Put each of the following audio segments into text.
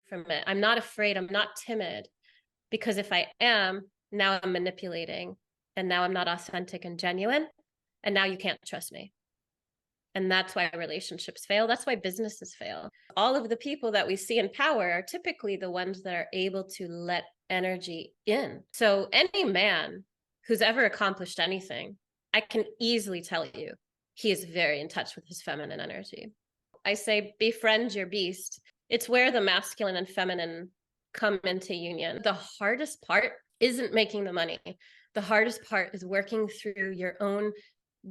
from it. I'm not afraid. I'm not timid, because if I am, now I'm manipulating, and now I'm not authentic and genuine, and now you can't trust me. And that's why relationships fail. That's why businesses fail. All of the people that we see in power are typically the ones that are able to let energy in. So any man who's ever accomplished anything, I can easily tell you, he is very in touch with his feminine energy. I say, befriend your beast. It's where the masculine and feminine come into union. The hardest part isn't making the money. The hardest part is working through your own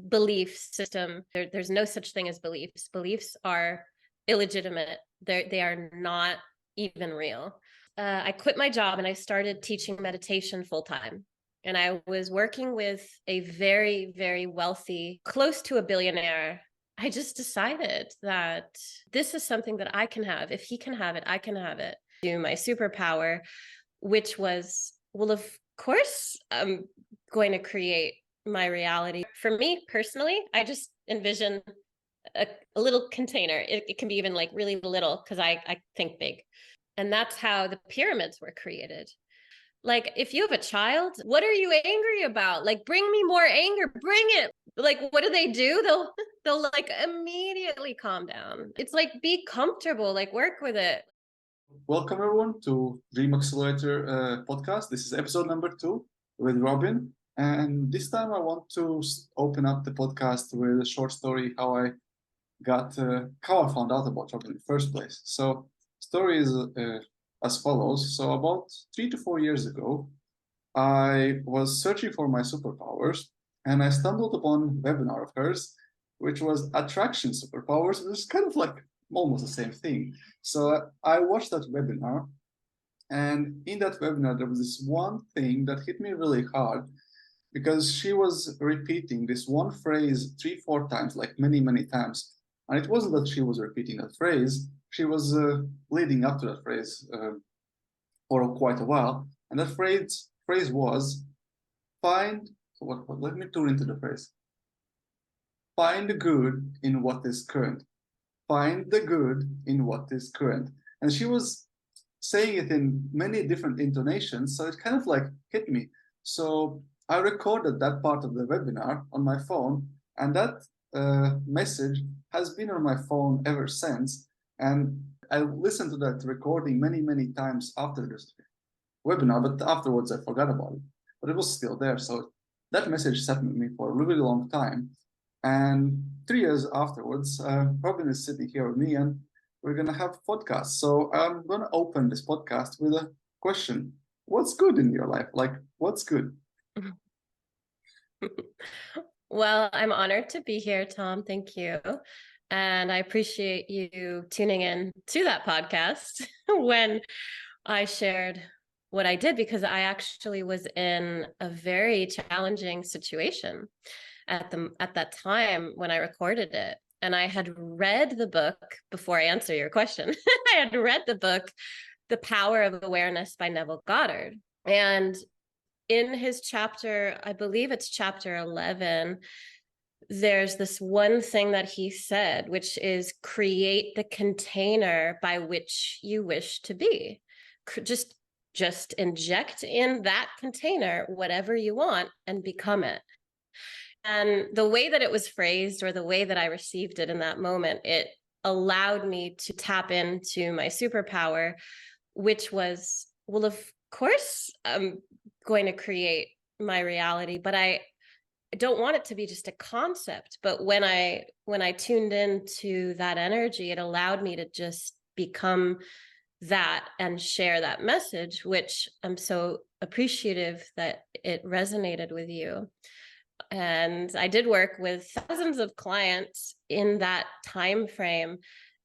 belief system. There's no such thing as beliefs. Beliefs are illegitimate. They are not even real. I quit my job and I started teaching meditation full time. And I was working with a very, very wealthy, close to a billionaire. I just decided that this is something that I can have. If he can have it, I can have it. Do my superpower, which was, well, of course, I'm going to create my reality. For me personally, I just envision a little container. It can be even like really little, because I think big. And that's how the pyramids were created. Like, if you have a child, what are you angry about? Like, bring me more anger, bring it. Like, what do? They'll like immediately calm down. It's like, be comfortable, like work with it. Welcome everyone to Dream Accelerator podcast. This is episode number 2 with Robyn. And this time I want to open up the podcast with a short story how I found out about Robyn in the first place. So story is as follows. So about 3 to 4 years ago, I was searching for my superpowers and I stumbled upon a webinar of hers, which was Attraction Superpowers, which is kind of like almost the same thing. So I watched that webinar, and in that webinar, there was this one thing that hit me really hard, because she was repeating this one phrase 3-4 times, like many, many times. And it wasn't that she was repeating that phrase, she was leading up to that phrase for quite a while. And that phrase was, let me tune into the phrase. Find the good in what is current. Find the good in what is current. And she was saying it in many different intonations, so it kind of like hit me. So I recorded that part of the webinar on my phone, and that message has been on my phone ever since. And I listened to that recording many, many times after this webinar, but afterwards I forgot about it. But it was still there. So that message sat with me for a really long time. And 3 years afterwards, Robyn is sitting here with me, and we're going to have a podcast. So I'm going to open this podcast with a question. What's good in your life? Like, what's good? Well, I'm honored to be here, Tom. Thank you. And I appreciate you tuning in to that podcast when I shared what I did, because I actually was in a very challenging situation at that time when I recorded it. And I had read the book, before I answer your question, I had read the book, The Power of Awareness by Neville Goddard. And in his chapter, I believe it's chapter 11, there's this one thing that he said, which is create the container by which you wish to be. Just inject in that container whatever you want and become it. And the way that it was phrased, or the way that I received it in that moment, it allowed me to tap into my superpower, which was, well, of course, I'm going to create my reality, but I don't want it to be just a concept. But when I tuned into that energy, it allowed me to just become that and share that message, which I'm so appreciative that it resonated with you. And I did work with thousands of clients in that time frame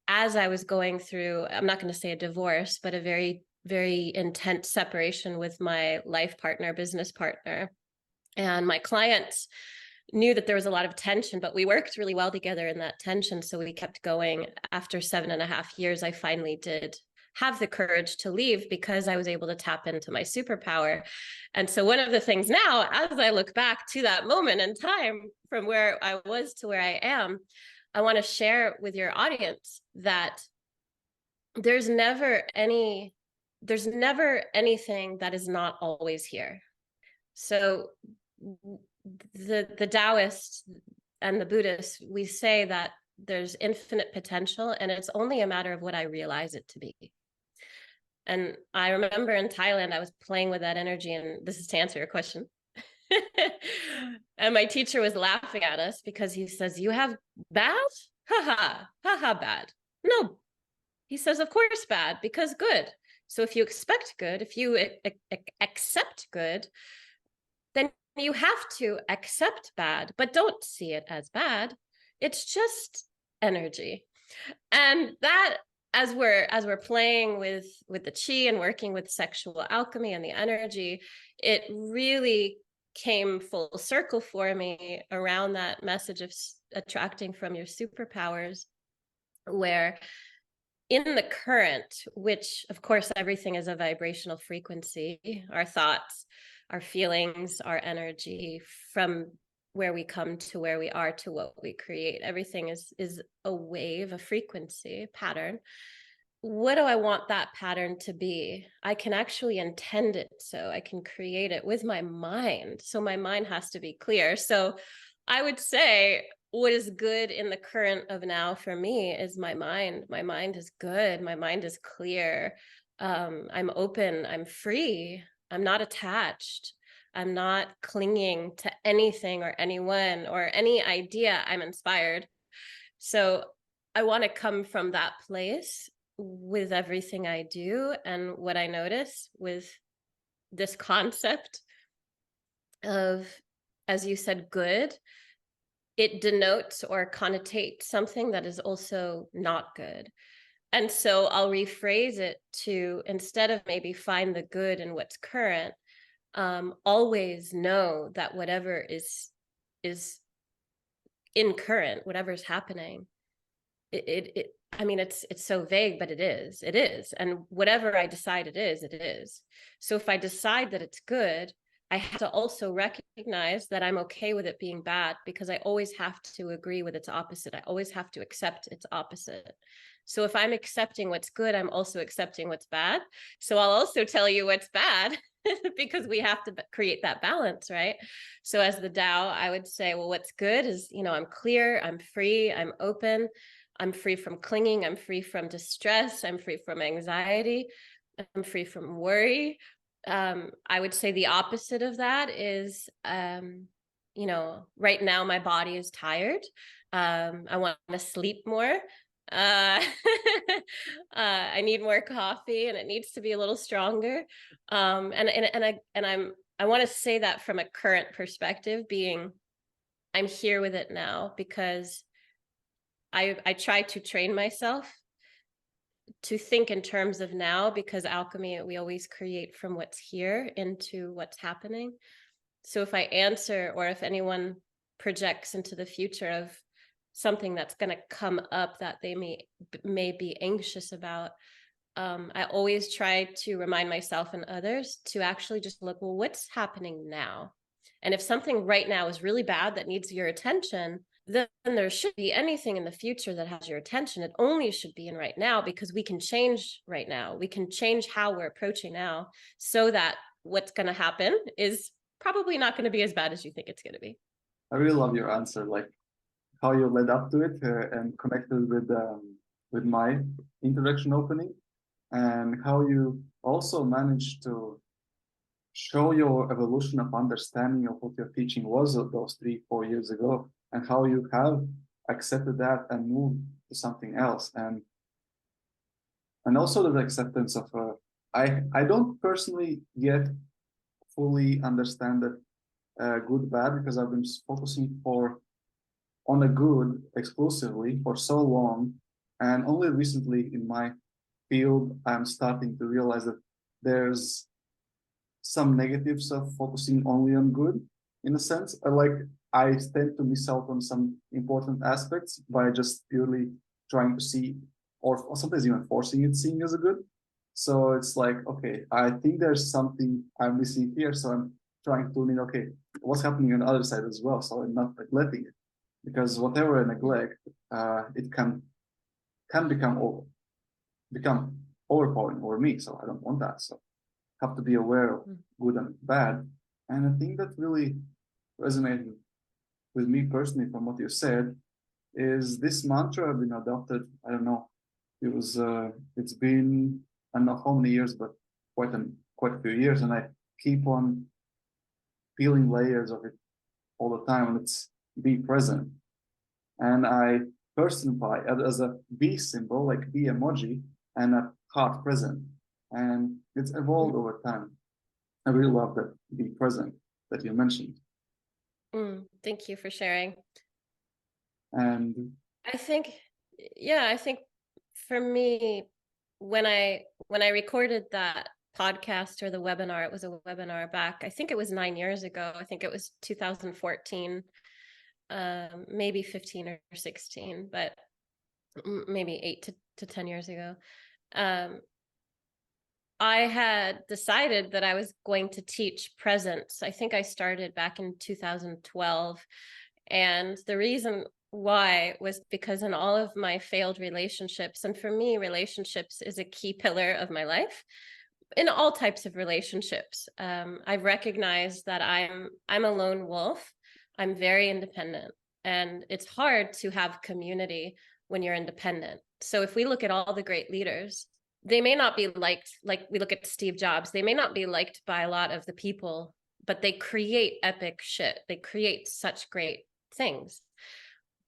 as I was going through, I'm not going to say a divorce, but a very, very intense separation with my life partner, business partner. And my clients knew that there was a lot of tension, but we worked really well together in that tension. So we kept going. After 7.5 years, I finally did have the courage to leave, because I was able to tap into my superpower. And so one of the things now, as I look back to that moment in time from where I was to where I am, I want to share with your audience that there's never anything that is not always here. So the Taoists and the Buddhists, we say that there's infinite potential, and it's only a matter of what I realize it to be. And I remember in Thailand, I was playing with that energy, and this is to answer your question. And my teacher was laughing at us because he says, "You have bad? Ha ha, bad. No." He says, "Of course bad, because good. So if you expect good, if you accept good, then you have to accept bad, but don't see it as bad. It's just energy." And that, as we're playing with the chi and working with sexual alchemy and the energy, it really came full circle for me around that message of attracting from your superpowers, where in the current, which of course everything is a vibrational frequency, our thoughts, our feelings, our energy, from where we come to where we are to what we create, everything is a wave, a frequency pattern. What do I want that pattern to be? I can actually intend it, so I can create it with my mind. So my mind has to be clear. So I would say what is good in the current of now for me is my mind. My mind is good. My mind is clear. I'm open. I'm free. I'm not attached. I'm not clinging to anything or anyone or any idea. I'm inspired. So I want to come from that place with everything I do. And what I notice with this concept of, as you said, good, it denotes or connotates something that is also not good. And so I'll rephrase it to, instead of maybe find the good in what's current, always know that whatever is in current, whatever's happening, I mean, it's so vague, but it is. And whatever I decide it is. So if I decide that it's good, I have to also recognize that I'm okay with it being bad, because I always have to agree with its opposite. I always have to accept its opposite. So if I'm accepting what's good, I'm also accepting what's bad. So I'll also tell you what's bad because we have to create that balance, right? So as the Tao, I would say, well, what's good is, I'm clear, I'm free, I'm open, I'm free from clinging, I'm free from distress, I'm free from anxiety, I'm free from worry. I would say the opposite of that is, right now my body is tired. I want to sleep more. I need more coffee, and it needs to be a little stronger. I want to say that from a current perspective, being I'm here with it now, because I try to train myself to think in terms of now, because alchemy, we always create from what's here into what's happening. So if I answer, or if anyone projects into the future of something that's going to come up that they may be anxious about, I always try to remind myself and others to actually just look, well, what's happening now? And if something right now is really bad that needs your attention, then there should be anything in the future that has your attention. It only should be in right now, because we can change right now. We can change how we're approaching now, so that what's going to happen is probably not going to be as bad as you think it's going to be. I really love your answer, like how you led up to it and connected with my introduction opening, and how you also managed to show your evolution of understanding of what your teaching was those 3-4 years ago, and how you have accepted that and moved to something else, and also the acceptance of I don't personally yet fully understand that good bad, because I've been focusing on a good exclusively for so long, and only recently in my field I'm starting to realize that there's some negatives of focusing only on good, in a sense. Like I tend to miss out on some important aspects by just purely trying to see, or sometimes even forcing it, seeing as a good. So it's like, okay, I think there's something I'm missing here, so I'm trying to mean, okay, what's happening on the other side as well, so I'm not neglecting it, because whatever I neglect, it can become over. become overpowering over me. So I don't want that. So I have to be aware of good and bad. And I think that really resonated with me personally from what you said is this mantra I've been adopted. I don't know. It's been I don't know how many years, but quite a few years, and I keep on peeling layers of it all the time. And it's be present. And I personify it as a B symbol, like B emoji, and a heart present. And it's evolved over time. I really love that be present that you mentioned. Thank you for sharing. And I think for me, when I recorded that podcast or the webinar, it was a webinar back, I think it was 9 years ago. I think it was 2014, maybe 15 or 16, but maybe 8 to 10 years ago. I had decided that I was going to teach presence. I think I started back in 2012. And the reason why was because in all of my failed relationships, and for me, relationships is a key pillar of my life, in all types of relationships, I've recognized that I'm a lone wolf. I'm very independent, and it's hard to have community when you're independent. So if we look at all the great leaders, they may not be liked, like we look at Steve Jobs, they may not be liked by a lot of the people, but they create epic shit. They create such great things.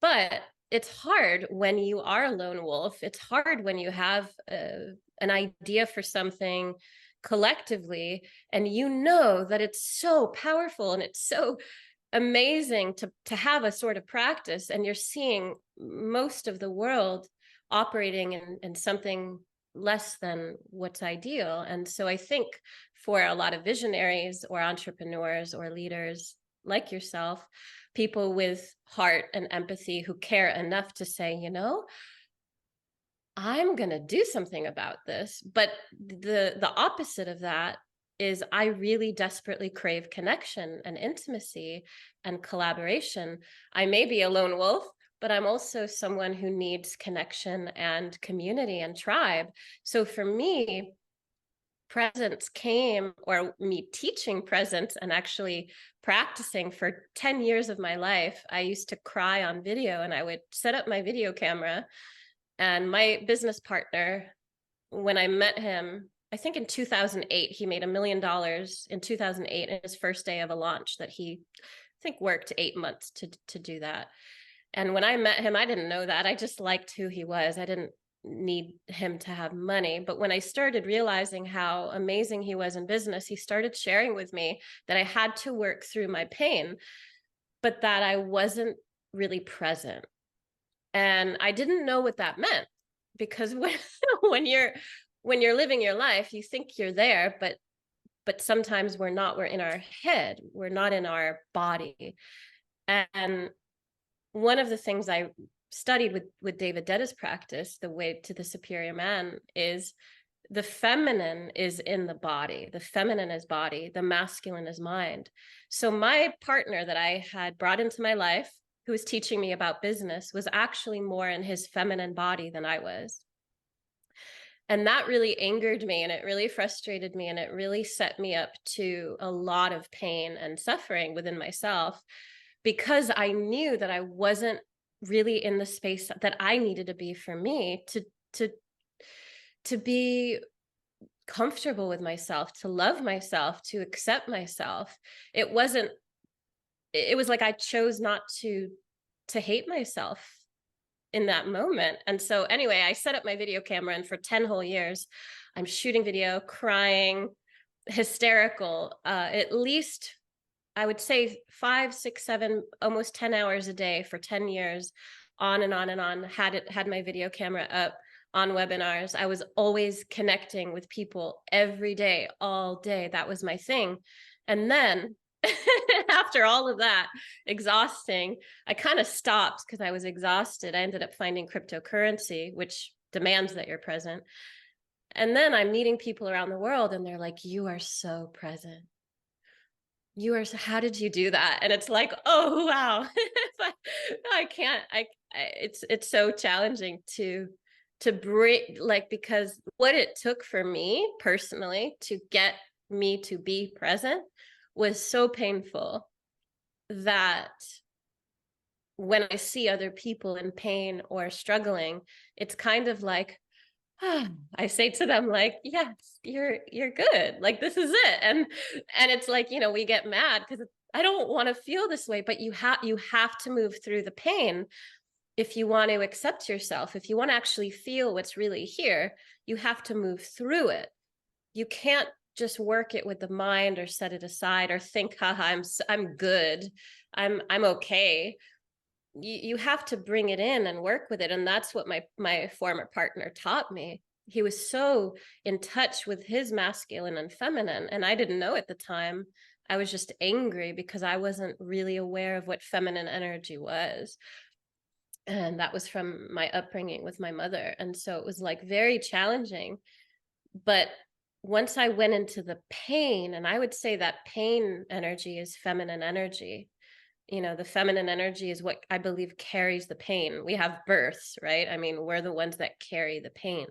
But it's hard when you are a lone wolf. It's hard when you have an idea for something collectively, and you know that it's so powerful and it's so amazing to have a sort of practice, and you're seeing most of the world operating in something less than what's ideal. And so I think for a lot of visionaries or entrepreneurs or leaders like yourself, people with heart and empathy who care enough to say, you know, I'm going to do something about this. But the opposite of that is I really desperately crave connection and intimacy and collaboration. I may be a lone wolf, but I'm also someone who needs connection and community and tribe. So for me, presence came, or me teaching presence and actually practicing for 10 years of my life. I used to cry on video, and I would set up my video camera. And my business partner, when I met him, I think in 2008, he made $1 million in 2008 in his first day of a launch that he, I think, worked 8 months to do that. And when I met him, I didn't know that. I just liked who he was. I didn't need him to have money. But when I started realizing how amazing he was in business, he started sharing with me that I had to work through my pain, but that I wasn't really present. And I didn't know what that meant, because when you're living your life, you think you're there, but sometimes we're not. We're in our head. We're not in our body. And one of the things I studied with David Detta's practice, the way to the superior man, is the feminine is in the body. The feminine is body. The masculine is mind. So my partner that I had brought into my life, who was teaching me about business, was actually more in his feminine body than I was. And that really angered me, and it really frustrated me, and it really set me up to a lot of pain and suffering within myself, because I knew that I wasn't really in the space that I needed to be for me to be comfortable with myself, to love myself, to accept myself. It was like I chose not to hate myself in that moment. And so anyway, I set up my video camera, and for 10 whole years, I'm shooting video, crying, hysterical, at least I would say 5, 6, 7, almost 10 hours a day for 10 years, on and on and on, had my video camera up on webinars. I was always connecting with people every day, all day. That was my thing. And then after all of that, exhausting, I kind of stopped because I was exhausted. I ended up finding cryptocurrency, which demands that you're present. And then I'm meeting people around the world, and they're like, you are so present. How did you do that? And it's like, oh, wow. I can't, it's so challenging to to bring, like, because what it took for me personally to get me to be present was so painful that when I see other people in pain or struggling, it's kind of like, I say to them, like, yes, you're good. Like, this is it. And it's like, you know, we get mad because I don't want to feel this way, but you have to move through the pain if you want to accept yourself. If you want to actually feel what's really here, you have to move through it. You can't just work it with the mind or set it aside or think, haha, I'm good. I'm okay. You have to bring it in and work with it. And that's what my former partner taught me. He was so in touch with his masculine and feminine, and I didn't know at the time. I was just angry because I wasn't really aware of what feminine energy was, and that was from my upbringing with my mother. And so it was like very challenging. But once I went into the pain, and I would say that pain energy is feminine energy. You know, the feminine energy is what I believe carries the pain. We have births, right? I mean, we're the ones that carry the pain.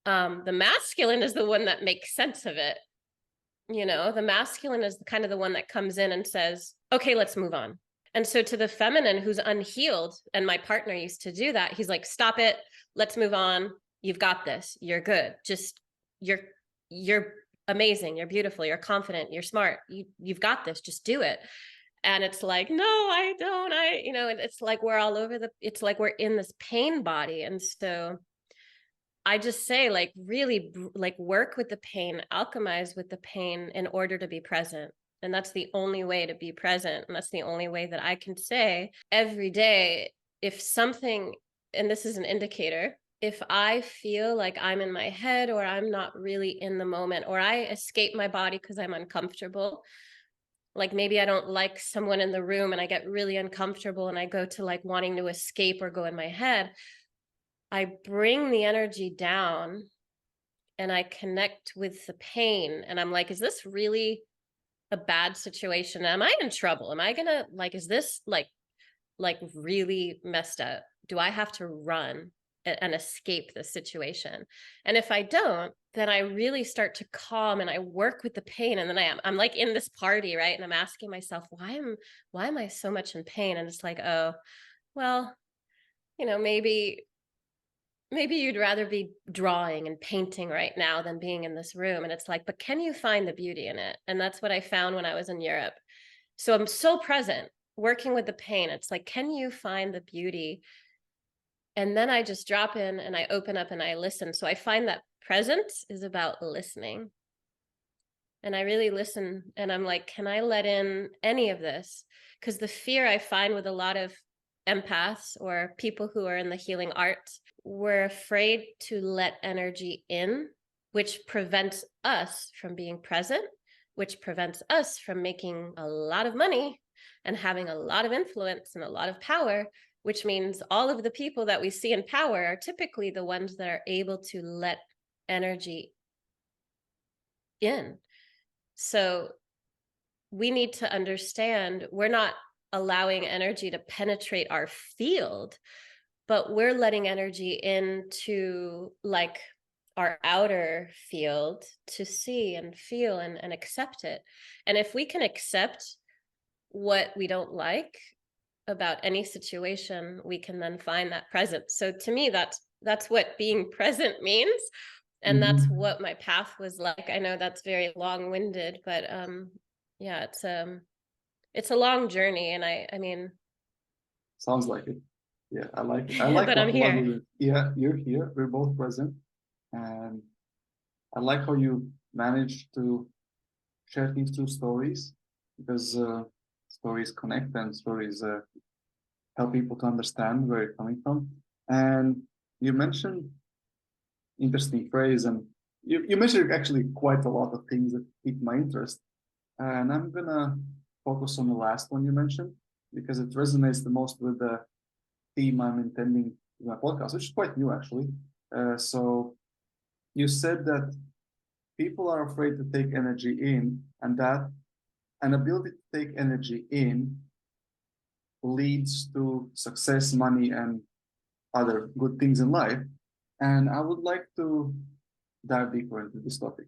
The masculine is the one that makes sense of it. You know, the masculine is kind of the one that comes in and says, okay, let's move on. And so to the feminine who's unhealed, and my partner used to do that, he's like, stop it, let's move on. You've got this. You're good. Just you're amazing. You're beautiful. You're confident. You're smart. You've got this. Just do it. And it's like, no, I don't. You know, it's like we're all over it's like we're in this pain body. And so I just say, like, really, like, work with the pain, alchemize with the pain in order to be present. And that's the only way to be present. And that's the only way that I can say every day, if something, and this is an indicator, if I feel like I'm in my head or I'm not really in the moment, or I escape my body because I'm uncomfortable, like maybe I don't like someone in the room and I get really uncomfortable and I go to like wanting to escape or go in my head, I bring the energy down and I connect with the pain. And I'm like, is this really a bad situation? Am I in trouble? Am I gonna, like, is this like really messed up? Do I have to run and escape the situation? And if I don't, then I really start to calm and I work with the pain. And then I'm like in this party, right? And I'm asking myself, why am I so much in pain? And it's like, oh, well, you know, maybe you'd rather be drawing and painting right now than being in this room. And it's like, but can you find the beauty in it? And that's what I found when I was in Europe. So I'm so present working with the pain. It's like, can you find the beauty? And then I just drop in and I open up and I listen. So I find that presence is about listening. And I really listen, and I'm like, can I let in any of this? Because the fear I find with a lot of empaths or people who are in the healing arts, we're afraid to let energy in, which prevents us from being present, which prevents us from making a lot of money and having a lot of influence and a lot of power, which means all of the people that we see in power are typically the ones that are able to let energy in. So we need to understand we're not allowing energy to penetrate our field, but we're letting energy into like our outer field to see and feel and accept it. And if we can accept what we don't like about any situation, we can then find that presence. So to me, that's what being present means. And that's what my path was like. I know that's very long-winded, but yeah, it's a long journey. And I mean, Sounds like it. Yeah, I like it. I like but I'm what here. we do. Yeah, you're here. We're both present. And I like how you managed to share these two stories, because stories connect and stories help people to understand where you're coming from. And you mentioned interesting phrase, and you mentioned actually quite a lot of things that piqued my interest. And I'm gonna focus on the last one you mentioned because it resonates the most with the theme I'm intending in my podcast, which is quite new actually. So you said that people are afraid to take energy in, and that an ability to take energy in leads to success, money, and other good things in life. And I would like to dive deeper into this topic.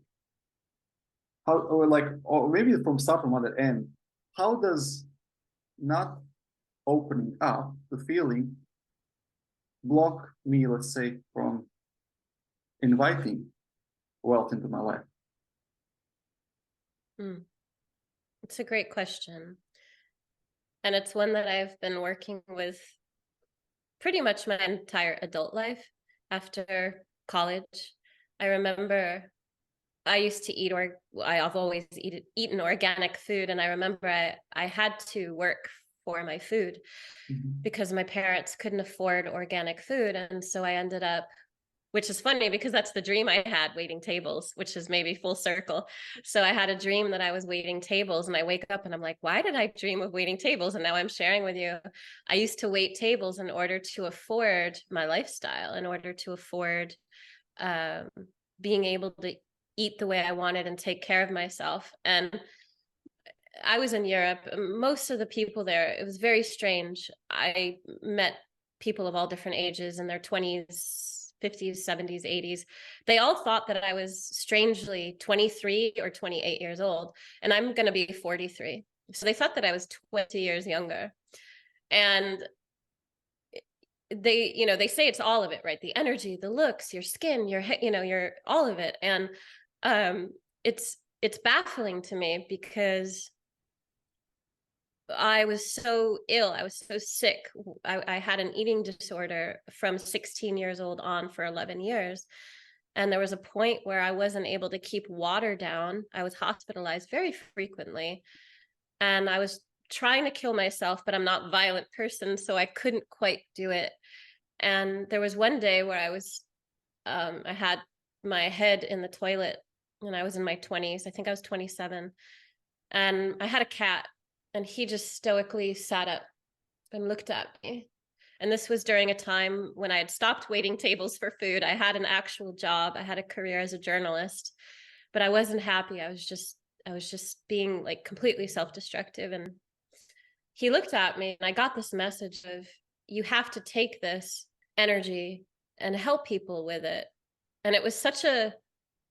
How, or maybe from other end, how does not opening up the feeling block me, let's say, from inviting wealth into my life? It's a great question. And it's one that I've been working with pretty much my entire adult life after college. I remember I used to eat, or I've always eaten organic food. And I remember I had to work for my food because my parents couldn't afford organic food. And so I ended up, which is funny because that's the dream I had, waiting tables, which is maybe full circle. So I had a dream that I was waiting tables, and I wake up and I'm like, why did I dream of waiting tables? And now I'm sharing with you, I used to wait tables in order to afford my lifestyle, in order to afford being able to eat the way I wanted and take care of myself. And I was in Europe. Most of the people there, it was very strange. I met people of all different ages in their 20s, 50s, 70s, 80s. They all thought that I was strangely 23 or 28 years old, and I'm going to be 43. So they thought that I was 20 years younger. And they say it's all of it, right? The energy, the looks, your skin, your all of it. And it's baffling to me because I was so ill. I was so sick. I had an eating disorder from 16 years old on for 11 years. And there was a point where I wasn't able to keep water down. I was hospitalized very frequently. And I was trying to kill myself, but I'm not a violent person, so I couldn't quite do it. And there was one day where I had my head in the toilet, and I was in my 20s. I think I was 27. And I had a cat, and he just stoically sat up and looked at me. And this was during a time when I had stopped waiting tables for food. I had an actual job. I had a career as a journalist, but I wasn't happy. I was just being like completely self-destructive. And he looked at me, and I got this message of, you have to take this energy and help people with it. And it was such a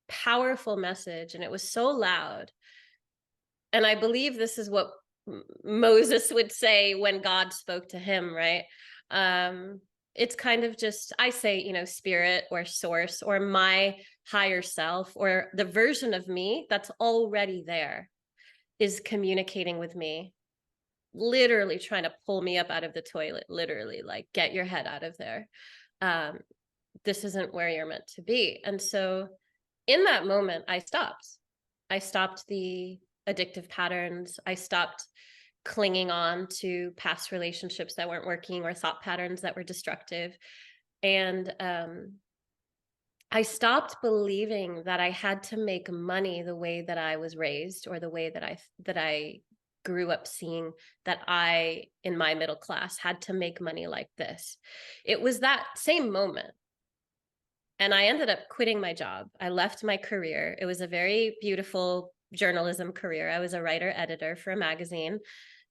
powerful message, and it was so loud. And I believe this is what Moses would say when God spoke to him, right? It's kind of just, I say, spirit or source or my higher self or the version of me that's already there is communicating with me, literally trying to pull me up out of the toilet, literally, like, get your head out of there. This isn't where you're meant to be. And so in that moment, I stopped the addictive patterns. I stopped clinging on to past relationships that weren't working or thought patterns that were destructive. And I stopped believing that I had to make money the way that I was raised, or the way that I grew up seeing that I, in my middle class, had to make money like this. It was that same moment. And I ended up quitting my job. I left my career. It was a very beautiful journalism career. I was a writer editor for a magazine,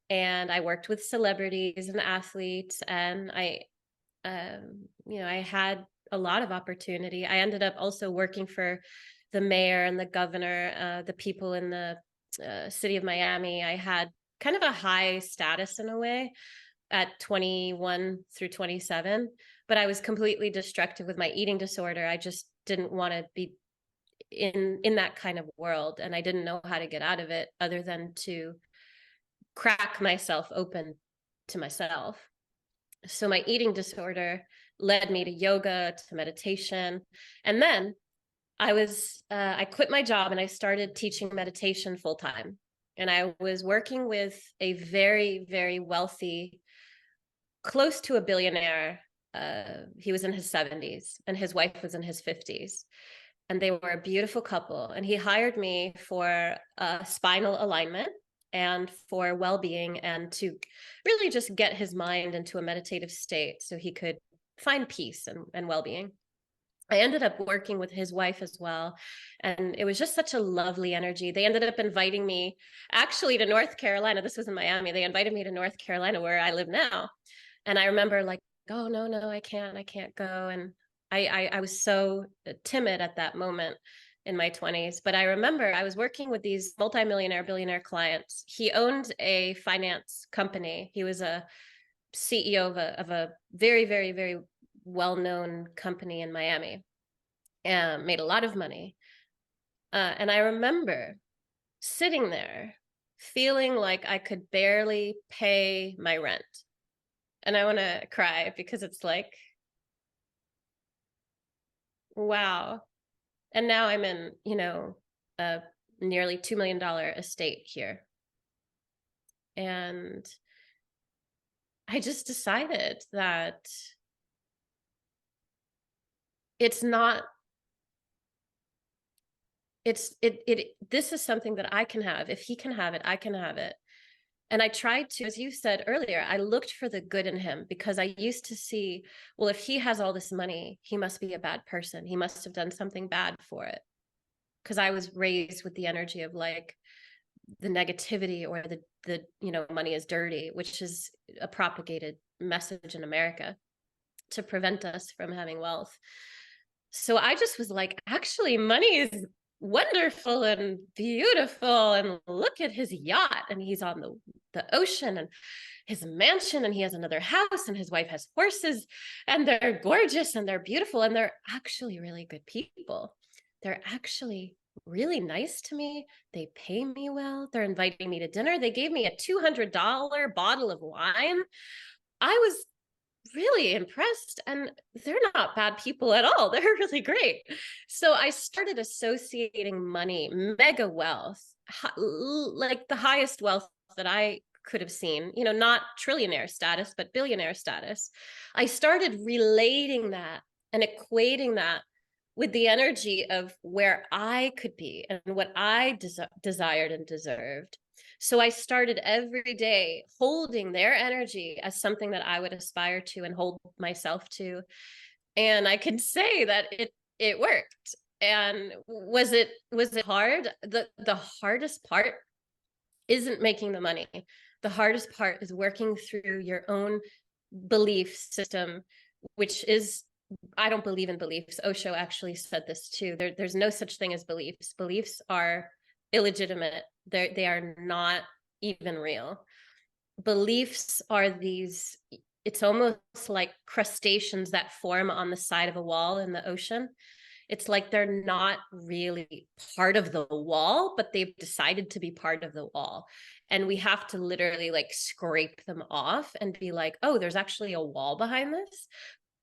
and I worked with celebrities and athletes, and I had a lot of opportunity. I ended up also working for the mayor and the governor, the people in the city of Miami. I had kind of a high status in a way at 21 through 27, but I was completely destructive with my eating disorder. I just didn't want to be in that kind of world, and I didn't know how to get out of it other than to crack myself open to myself. So my eating disorder led me to yoga, to meditation. And then I quit my job and I started teaching meditation full time. And I was working with a very, very wealthy, close to a billionaire. He was in his 70s and his wife was in his 50s. And they were a beautiful couple. And he hired me for spinal alignment and for well-being, and to really just get his mind into a meditative state so he could find peace and well-being. I ended up working with his wife as well, and it was just such a lovely energy. They ended up inviting me actually to North Carolina. This was in Miami. They invited me to North Carolina, where I live now. And I remember like, oh, no, I can't go. And I was so timid at that moment in my 20s. But I remember I was working with these multimillionaire, billionaire clients. He owned a finance company. He was a CEO of a very, very, very well-known company in Miami, and made a lot of money. And I remember sitting there feeling like I could barely pay my rent. And I want to cry because it's like, wow. And now I'm in, a nearly $2 million estate here. And I just decided that it's not, this is something that I can have. If he can have it, I can have it. And I tried to, as you said earlier, I looked for the good in him, because I used to see, well, if he has all this money, he must be a bad person. He must have done something bad for it. Because I was raised with the energy of like the negativity, or the money is dirty, which is a propagated message in America to prevent us from having wealth. So I just was like, actually, money is wonderful and beautiful, and look at his yacht, and he's on the ocean, and his mansion, and he has another house, and his wife has horses, and they're gorgeous and they're beautiful, and they're actually really good people. They're actually really nice to me. They pay me well. They're inviting me to dinner. They gave me a $200 bottle of wine. I was really impressed, and they're not bad people at all. They're really great. So I started associating money, mega wealth, like the highest wealth that I could have seen, not trillionaire status, but billionaire status. I started relating that and equating that with the energy of where I could be and what I desired and deserved. So I started every day holding their energy as something that I would aspire to and hold myself to. And I can say that it worked. And was it hard? The hardest part isn't making the money. The hardest part is working through your own belief system, which is, I don't believe in beliefs. Osho actually said this too. There's no such thing as beliefs. Beliefs are illegitimate. They are not even real. Beliefs are these, it's almost like crustaceans that form on the side of a wall in the ocean. It's like they're not really part of the wall, but they've decided to be part of the wall. And we have to literally like scrape them off and be like, oh, there's actually a wall behind this.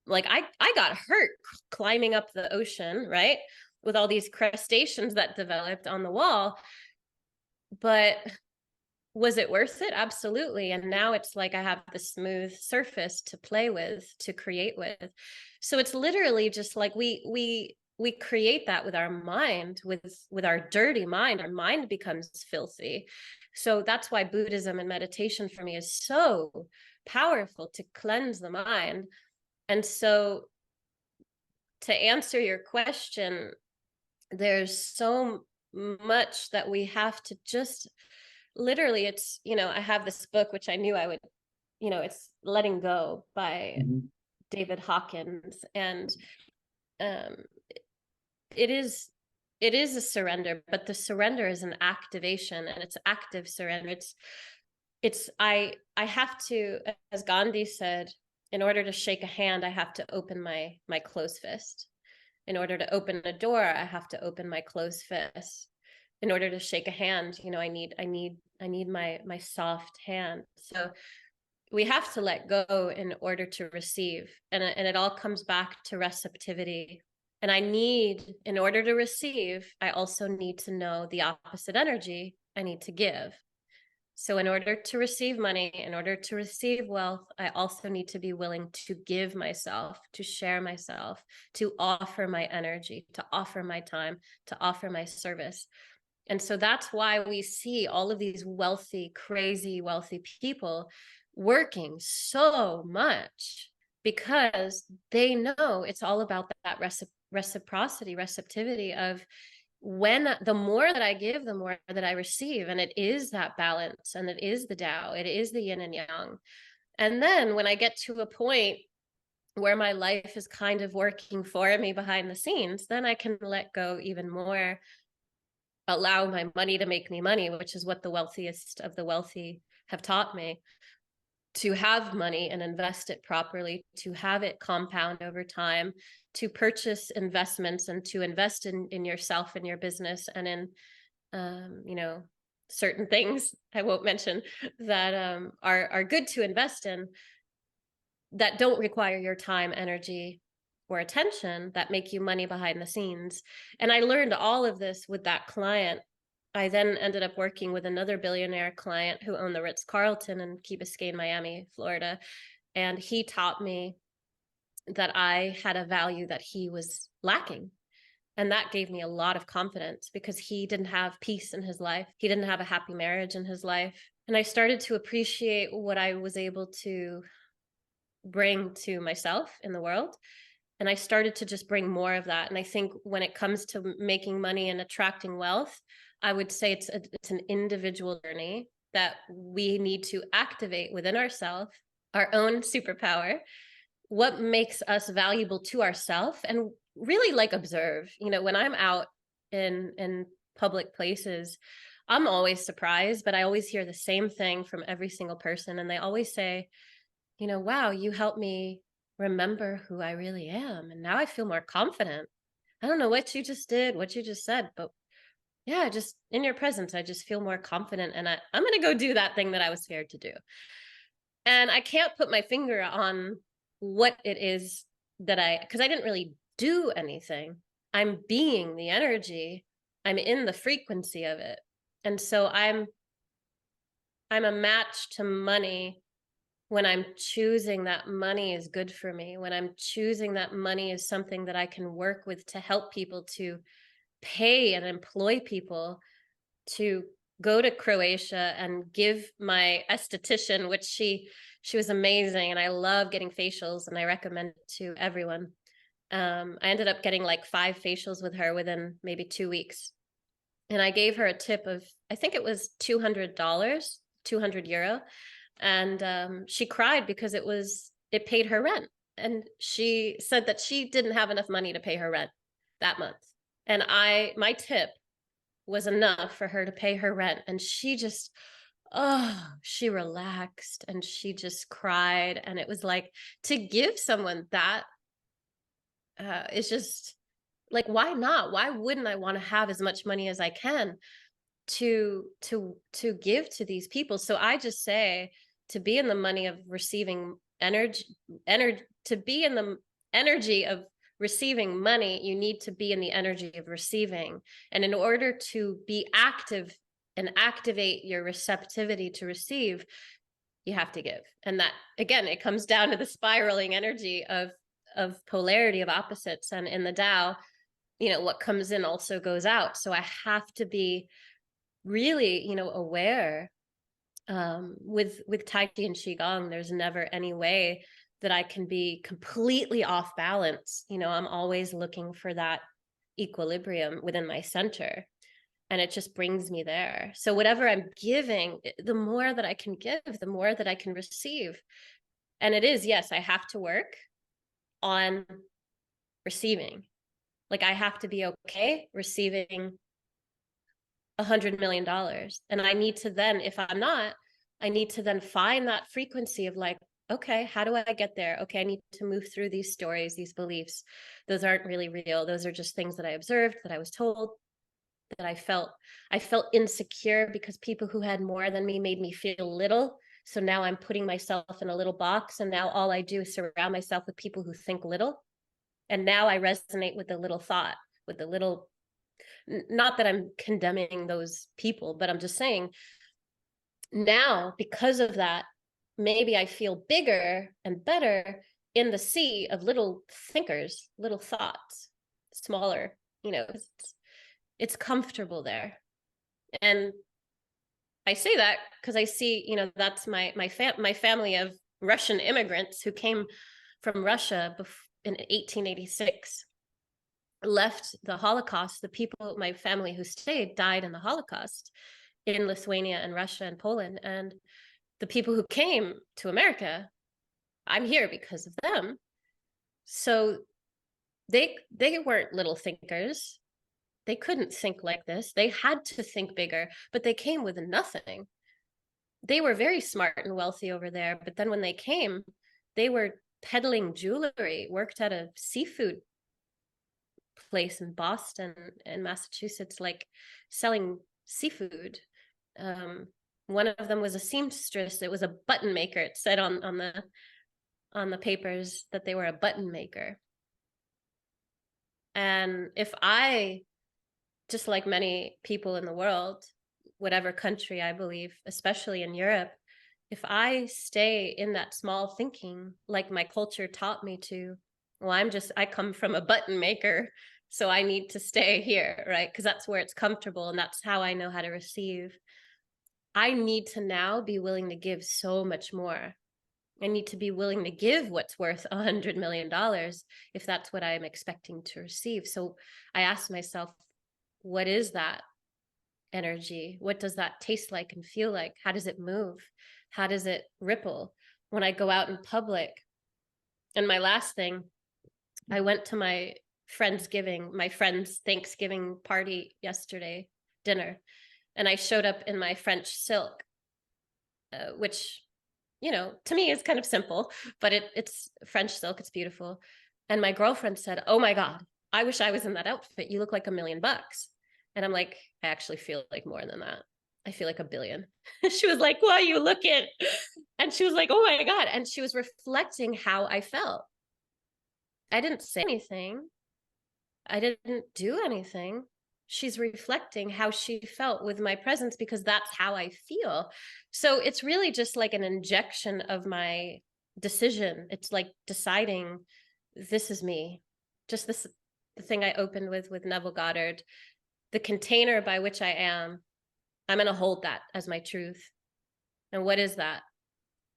Like I got hurt climbing up the ocean, right? With all these crustaceans that developed on the wall. But was it worth it? Absolutely. And now it's like I have the smooth surface to play with, to create with. So it's literally just like we create that with our mind, with our dirty mind. Our mind becomes filthy. So that's why Buddhism and meditation for me is so powerful, to cleanse the mind. And so to answer your question, there's so much that we have to just literally, it's, I have this book, which I knew I would, it's Letting Go by David Hawkins. And it is a surrender, but the surrender is an activation, and it's active surrender. I have to, as Gandhi said, in order to shake a hand, I have to open my closed fist. In order to open a door, I have to open my closed fist. In order to shake a hand, I need my soft hand. So we have to let go in order to receive. And it all comes back to receptivity. And in order to receive, I also need to know the opposite energy. I need to give. So in order to receive money, in order to receive wealth, I also need to be willing to give myself, to share myself, to offer my energy, to offer my time, to offer my service. And so that's why we see all of these wealthy, crazy, wealthy people working so much, because they know it's all about that reciprocity, receptivity of, when the more that I give, the more that I receive. And it is that balance, and it is the Tao, it is the yin and yang. And then when I get to a point where my life is kind of working for me behind the scenes, then I can let go even more, allow my money to make me money, which is what the wealthiest of the wealthy have taught me. To have money and invest it properly, to have it compound over time, to purchase investments and to invest in yourself and your business and in, certain things I won't mention that are good to invest in, that don't require your time, energy, or attention, that make you money behind the scenes. And I learned all of this with that client. I then ended up working with another billionaire client who owned the Ritz-Carlton in Key Biscayne, Miami, Florida. And he taught me that I had a value that he was lacking. And that gave me a lot of confidence because he didn't have peace in his life. He didn't have a happy marriage in his life. And I started to appreciate what I was able to bring to myself in the world. And I started to just bring more of that. And I think when it comes to making money and attracting wealth, I would say it's an individual journey that we need to activate within ourselves, our own superpower, what makes us valuable to ourselves, and really like observe. When I'm out in public places, I'm always surprised, but I always hear the same thing from every single person. And they always say, wow, you helped me remember who I really am. And now I feel more confident. I don't know what you just did, what you just said, but yeah, just in your presence, I just feel more confident. And I'm going to go do that thing that I was scared to do. And I can't put my finger on what it is because I didn't really do anything. I'm being the energy. I'm in the frequency of it. And so I'm a match to money when I'm choosing that money is good for me, when I'm choosing that money is something that I can work with to help people, to pay and employ people, to go to Croatia and give my esthetician, which she was amazing. And I love getting facials and I recommend it to everyone. I ended up getting like 5 facials with her within maybe 2 weeks. And I gave her a tip of, I think it was $200, €200. And she cried because it paid her rent. And she said that she didn't have enough money to pay her rent that month. And my tip was enough for her to pay her rent. And she just, she relaxed and she just cried. And it was like, to give someone that is just like, why not? Why wouldn't I want to have as much money as I can to give to these people? So I just say, to be in the money of receiving energy, to be in the energy of receiving money, you need to be in the energy of receiving. And in order to be active and activate your receptivity to receive, you have to give. And that, again, it comes down to the spiraling energy of polarity, of opposites. And in the Tao, what comes in also goes out. So I have to be really, aware. With Tai Chi and Qigong, there's never any way that I can be completely off balance. I'm always looking for that equilibrium within my center, and it just brings me there. So whatever I'm giving, the more that I can give, the more that I can receive. And it is, yes, I have to work on receiving. Like, I have to be okay receiving $100 million. And I need to then, if I'm not, I need to then find that frequency of like, okay, how do I get there? Okay, I need to move through these stories, these beliefs. Those aren't really real. Those are just things that I observed, that I was told, that I felt insecure because people who had more than me made me feel little. So now I'm putting myself in a little box, and now all I do is surround myself with people who think little. And now I resonate with the little thought, with the little, not that I'm condemning those people, but I'm just saying, now because of that, maybe I feel bigger and better in the sea of little thinkers, little thoughts, smaller, it's comfortable there. And I say that because I see, that's my family of Russian immigrants who came from Russia in 1886, left the Holocaust. The people, my family who stayed, died in the Holocaust in Lithuania and Russia and Poland. And the people who came to America, I'm here because of them. So they weren't little thinkers. They couldn't think like this. They had to think bigger, but they came with nothing. They were very smart and wealthy over there, but then when they came, they were peddling jewelry, worked at a seafood place in Boston and Massachusetts, like selling seafood. One of them was a seamstress. It was a button maker. It said on the papers that they were a button maker. And if I, just like many people in the world, whatever country I believe, especially in Europe, if I stay in that small thinking, like my culture taught me to, well, I come from a button maker, so I need to stay here, right? Because that's where it's comfortable and that's how I know how to receive. I need to now be willing to give so much more. I need to be willing to give what's worth $100 million if that's what I'm expecting to receive. So I asked myself, what is that energy? What does that taste like and feel like? How does it move? How does it ripple when I go out in public? And my last thing, I went to my friend's Thanksgiving party yesterday, dinner, and I showed up in my French silk, which, to me is kind of simple, but it's French silk. It's beautiful. And my girlfriend said, "Oh my God, I wish I was in that outfit. You look like $1 million." And I'm like, I actually feel like more than that. I feel like $1 billion. She was like, "Why you look it?" And she was like, "Oh my God." And she was reflecting how I felt. I didn't say anything. I didn't do anything. She's reflecting how she felt with my presence because that's how I feel. So it's really just like an injection of my decision. It's like deciding, this is me. Just this, the thing I opened with Neville Goddard, the container by which I am, I'm going to hold that as my truth. And what is that?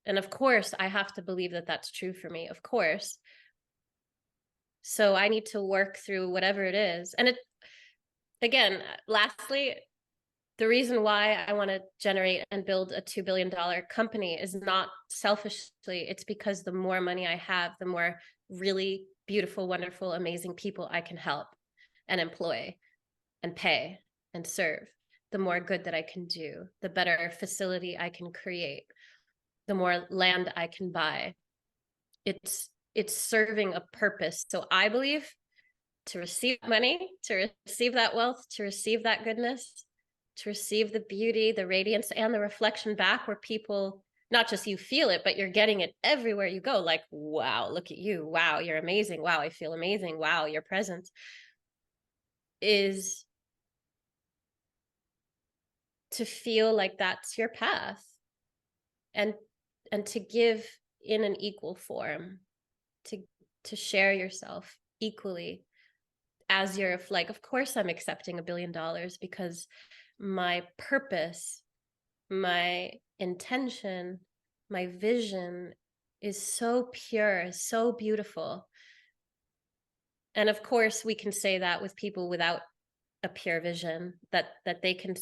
And of course, I have to believe that that's true for me, of course. So I need to work through whatever it is. And again, lastly, the reason why I want to generate and build a $2 billion company is not selfishly. It's because the more money I have, the more really beautiful, wonderful, amazing people I can help and employ and pay and serve. The more good that I can do, the better facility I can create, the more land I can buy. It's serving a purpose. So I believe to receive money, to receive that wealth, to receive that goodness, to receive the beauty, the radiance, and the reflection back where people, not just you feel it, but you're getting it everywhere you go. Like, wow, look at you. Wow, you're amazing. Wow, I feel amazing. Wow, your presence is to feel like that's your path and to give in an equal form, to share yourself equally as you're like, of course I'm accepting $1 billion because my purpose, my intention, my vision is so pure, so beautiful. And of course we can say that with people without a pure vision, that they can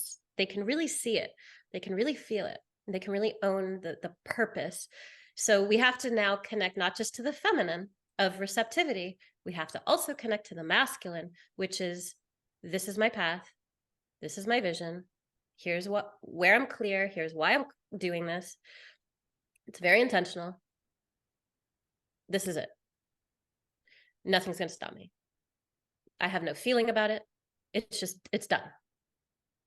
really see it, they can really feel it, they can really own the purpose. So we have to now connect not just to the feminine of receptivity, we have to also connect to the masculine, which is, this is my path, this is my vision, here's where I'm clear, here's why I'm doing this, it's very intentional, this is it, nothing's going to stop me, I have no feeling about it, it's done,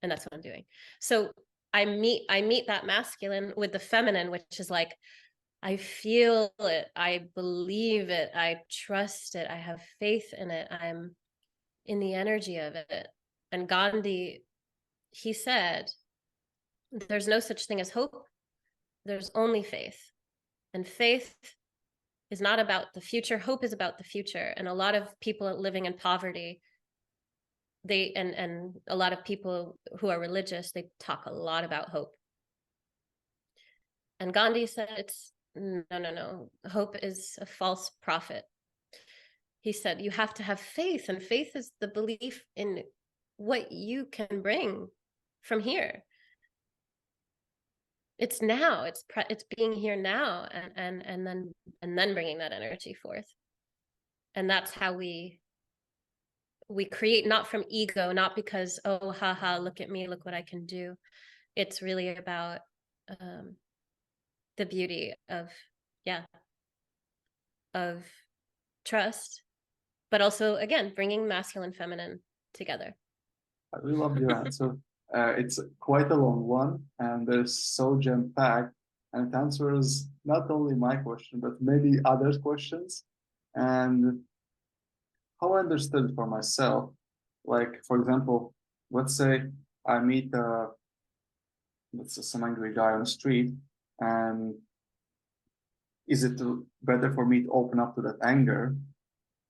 and that's what I'm doing. So I meet that masculine with the feminine, which is like, I feel it, I believe it, I trust it, I have faith in it, I'm in the energy of it. And Gandhi, he said, there's no such thing as hope, there's only faith. And faith is not about the future, hope is about the future. And a lot of people living in poverty, and a lot of people who are religious, they talk a lot about hope. And Gandhi said, it's no, hope is a false prophet. He said, you have to have faith, and faith is the belief in what you can bring from here. It's now, it's being here now, and then bringing that energy forth. And that's how we create, not from ego, not because, oh, haha, look at me, look what I can do. It's really about the beauty of, of trust, but also, again, bringing masculine, feminine together. I really love your answer. It's quite a long one, and there's so jam-packed, and it answers not only my question, but maybe others' questions. And how I understood it for myself, like, for example, let's say I meet let's say some angry guy on the street, and is it better for me to open up to that anger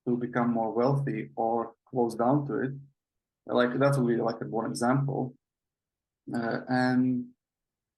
to become more wealthy or close down to it? Like that would be like one example. And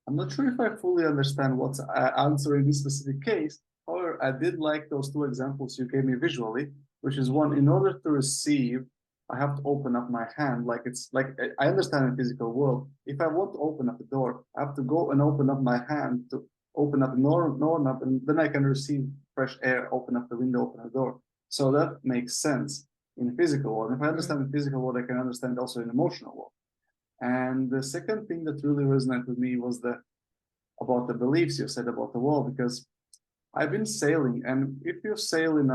I'm not sure if I fully understand what's answering this specific case. However, I did like those two examples you gave me visually, which is one, in order to receive, I have to open up my hand. Like it's like I understand in physical world. If I want to open up the door, I have to go and open up my hand to open up, norm up, and then I can receive fresh air, open up the window, open the door. So that makes sense in the physical world. If I understand the physical world, I can understand also in emotional world. And the second thing that really resonated with me was about the beliefs you said about the world, because I've been sailing, and if you sail in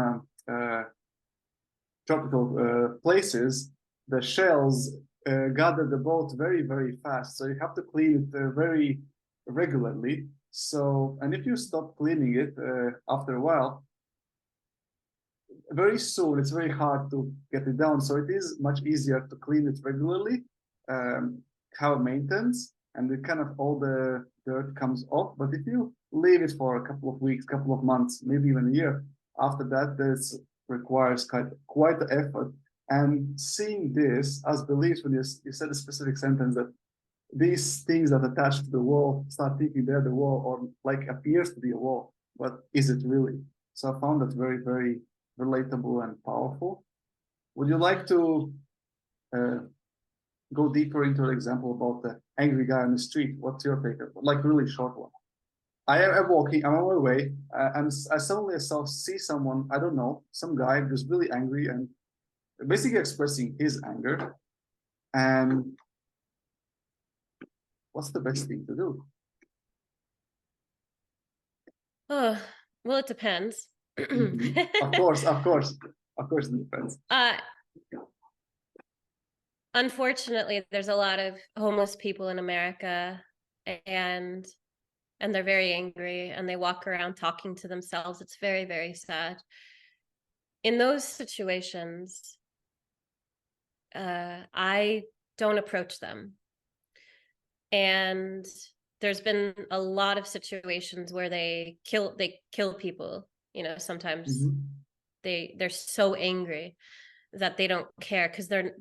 tropical places, the shells gather the boat very, very fast. So you have to clean it very regularly. So, and if you stop cleaning it after a while, very soon it's very hard to get it down. So it is much easier to clean it regularly, have maintenance, and it kind of all the dirt comes off. But if you leave it for a couple of weeks, couple of months, maybe even a year, after that, this requires quite the effort. And seeing this as beliefs, when you said a specific sentence that these things that attach to the wall start thinking they're the wall, or like appears to be a wall, but is it really? So I found that very, very relatable and powerful. Would you like to uh, go deeper into an example about the angry guy on the street? What's your take? Like really short one. I am walking. I'm on my way, and I suddenly see someone I don't know, some guy who's really angry and basically expressing his anger. And what's the best thing to do? Oh, well, it depends. Of course, of course, of course, it depends. Unfortunately, there's a lot of homeless people in America, and they're very angry, and they walk around talking to themselves. It's very, very sad. In those situations, I don't approach them. And there's been a lot of situations where they kill people. You know, sometimes they're so angry that they don't care because they're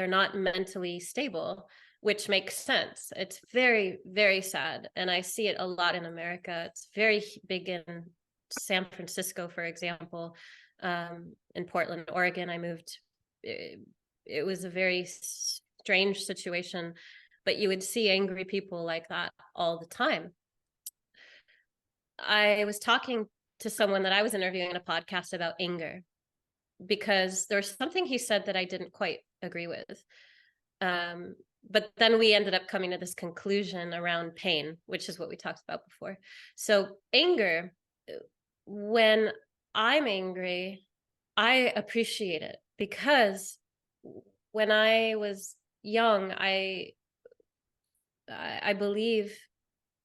not mentally stable, which makes sense. It's very, very sad, and I see it a lot in America. It's very big in San Francisco, for example. In Portland, Oregon, I moved. It was a very strange situation, but you would see angry people like that all the time. I was talking to someone that I was interviewing in a podcast about anger, because there was something he said that I didn't quite agree with. But then we ended up coming to this conclusion around pain, which is what we talked about before. So anger, when I'm angry, I appreciate it, because when I was young, I believe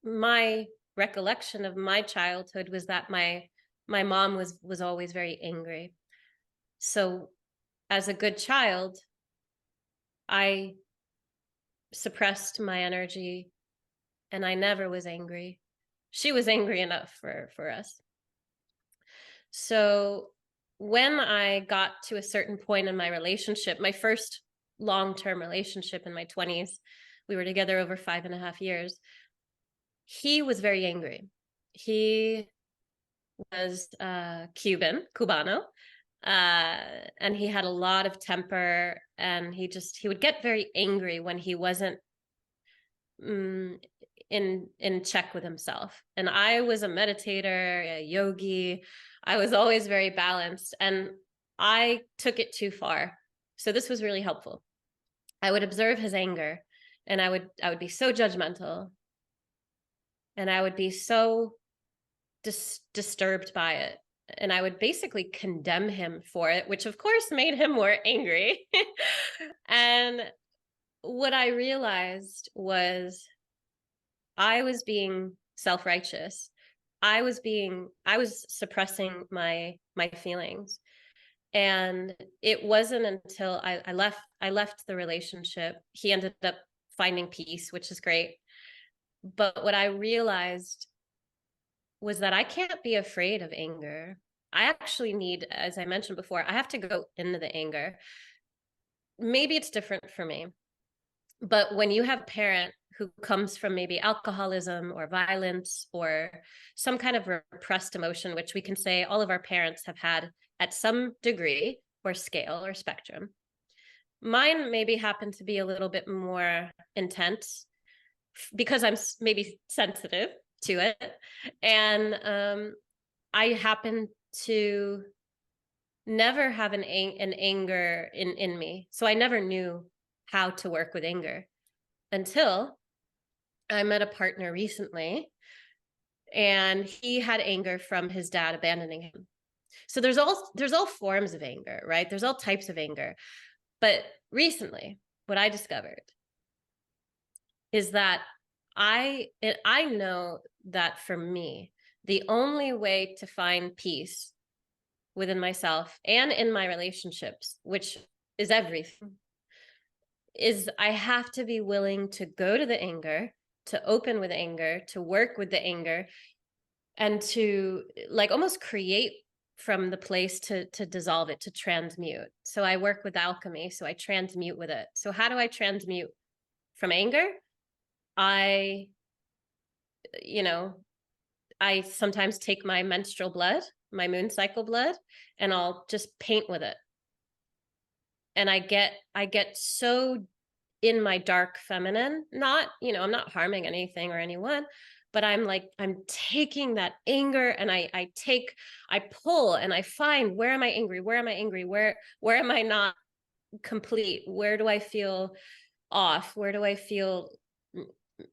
my recollection of my childhood was that my mom was always very angry. So as a good child, I suppressed my energy, and I never was angry. She was angry enough for us. So when I got to a certain point in my relationship, my first long-term relationship in my 20s, we were together over 5.5 years. He was very angry. He was Cubano, and he had a lot of temper, and he would get very angry when he wasn't in check with himself. And I was a meditator, a yogi. I was always very balanced, and I took it too far. So this was really helpful. I would observe his anger, and I would be so judgmental, and I would be so disturbed by it, and I would basically condemn him for it, which of course made him more angry. And what I realized was I was being self-righteous. I was suppressing my feelings. And it wasn't until I left the relationship. He ended up finding peace, which is great. But what I realized was that I can't be afraid of anger. I actually need, as I mentioned before, I have to go into the anger. Maybe it's different for me, but when you have a parent who comes from maybe alcoholism or violence or some kind of repressed emotion, which we can say all of our parents have had at some degree or scale or spectrum. Mine maybe happened to be a little bit more intense because I'm maybe sensitive to it. And I happen to never have an anger in me. So I never knew how to work with anger until I met a partner recently, and he had anger from his dad abandoning him. So there's all forms of anger, right? There's all types of anger. But recently, what I discovered is that I know that for me, the only way to find peace within myself and in my relationships, which is everything, is I have to be willing to go to the anger, to open with anger, to work with the anger, and to like almost create from the place to dissolve it, to transmute. So I work with alchemy, so I transmute with it. So how do I transmute from anger? I sometimes take my menstrual blood, my moon cycle blood, and I'll just paint with it. And I get so in my dark feminine, not, I'm not harming anything or anyone, but I'm taking that anger and I pull and I find, where am I angry? Where am I angry? Where am I not complete? Where do I feel off? Where do I feel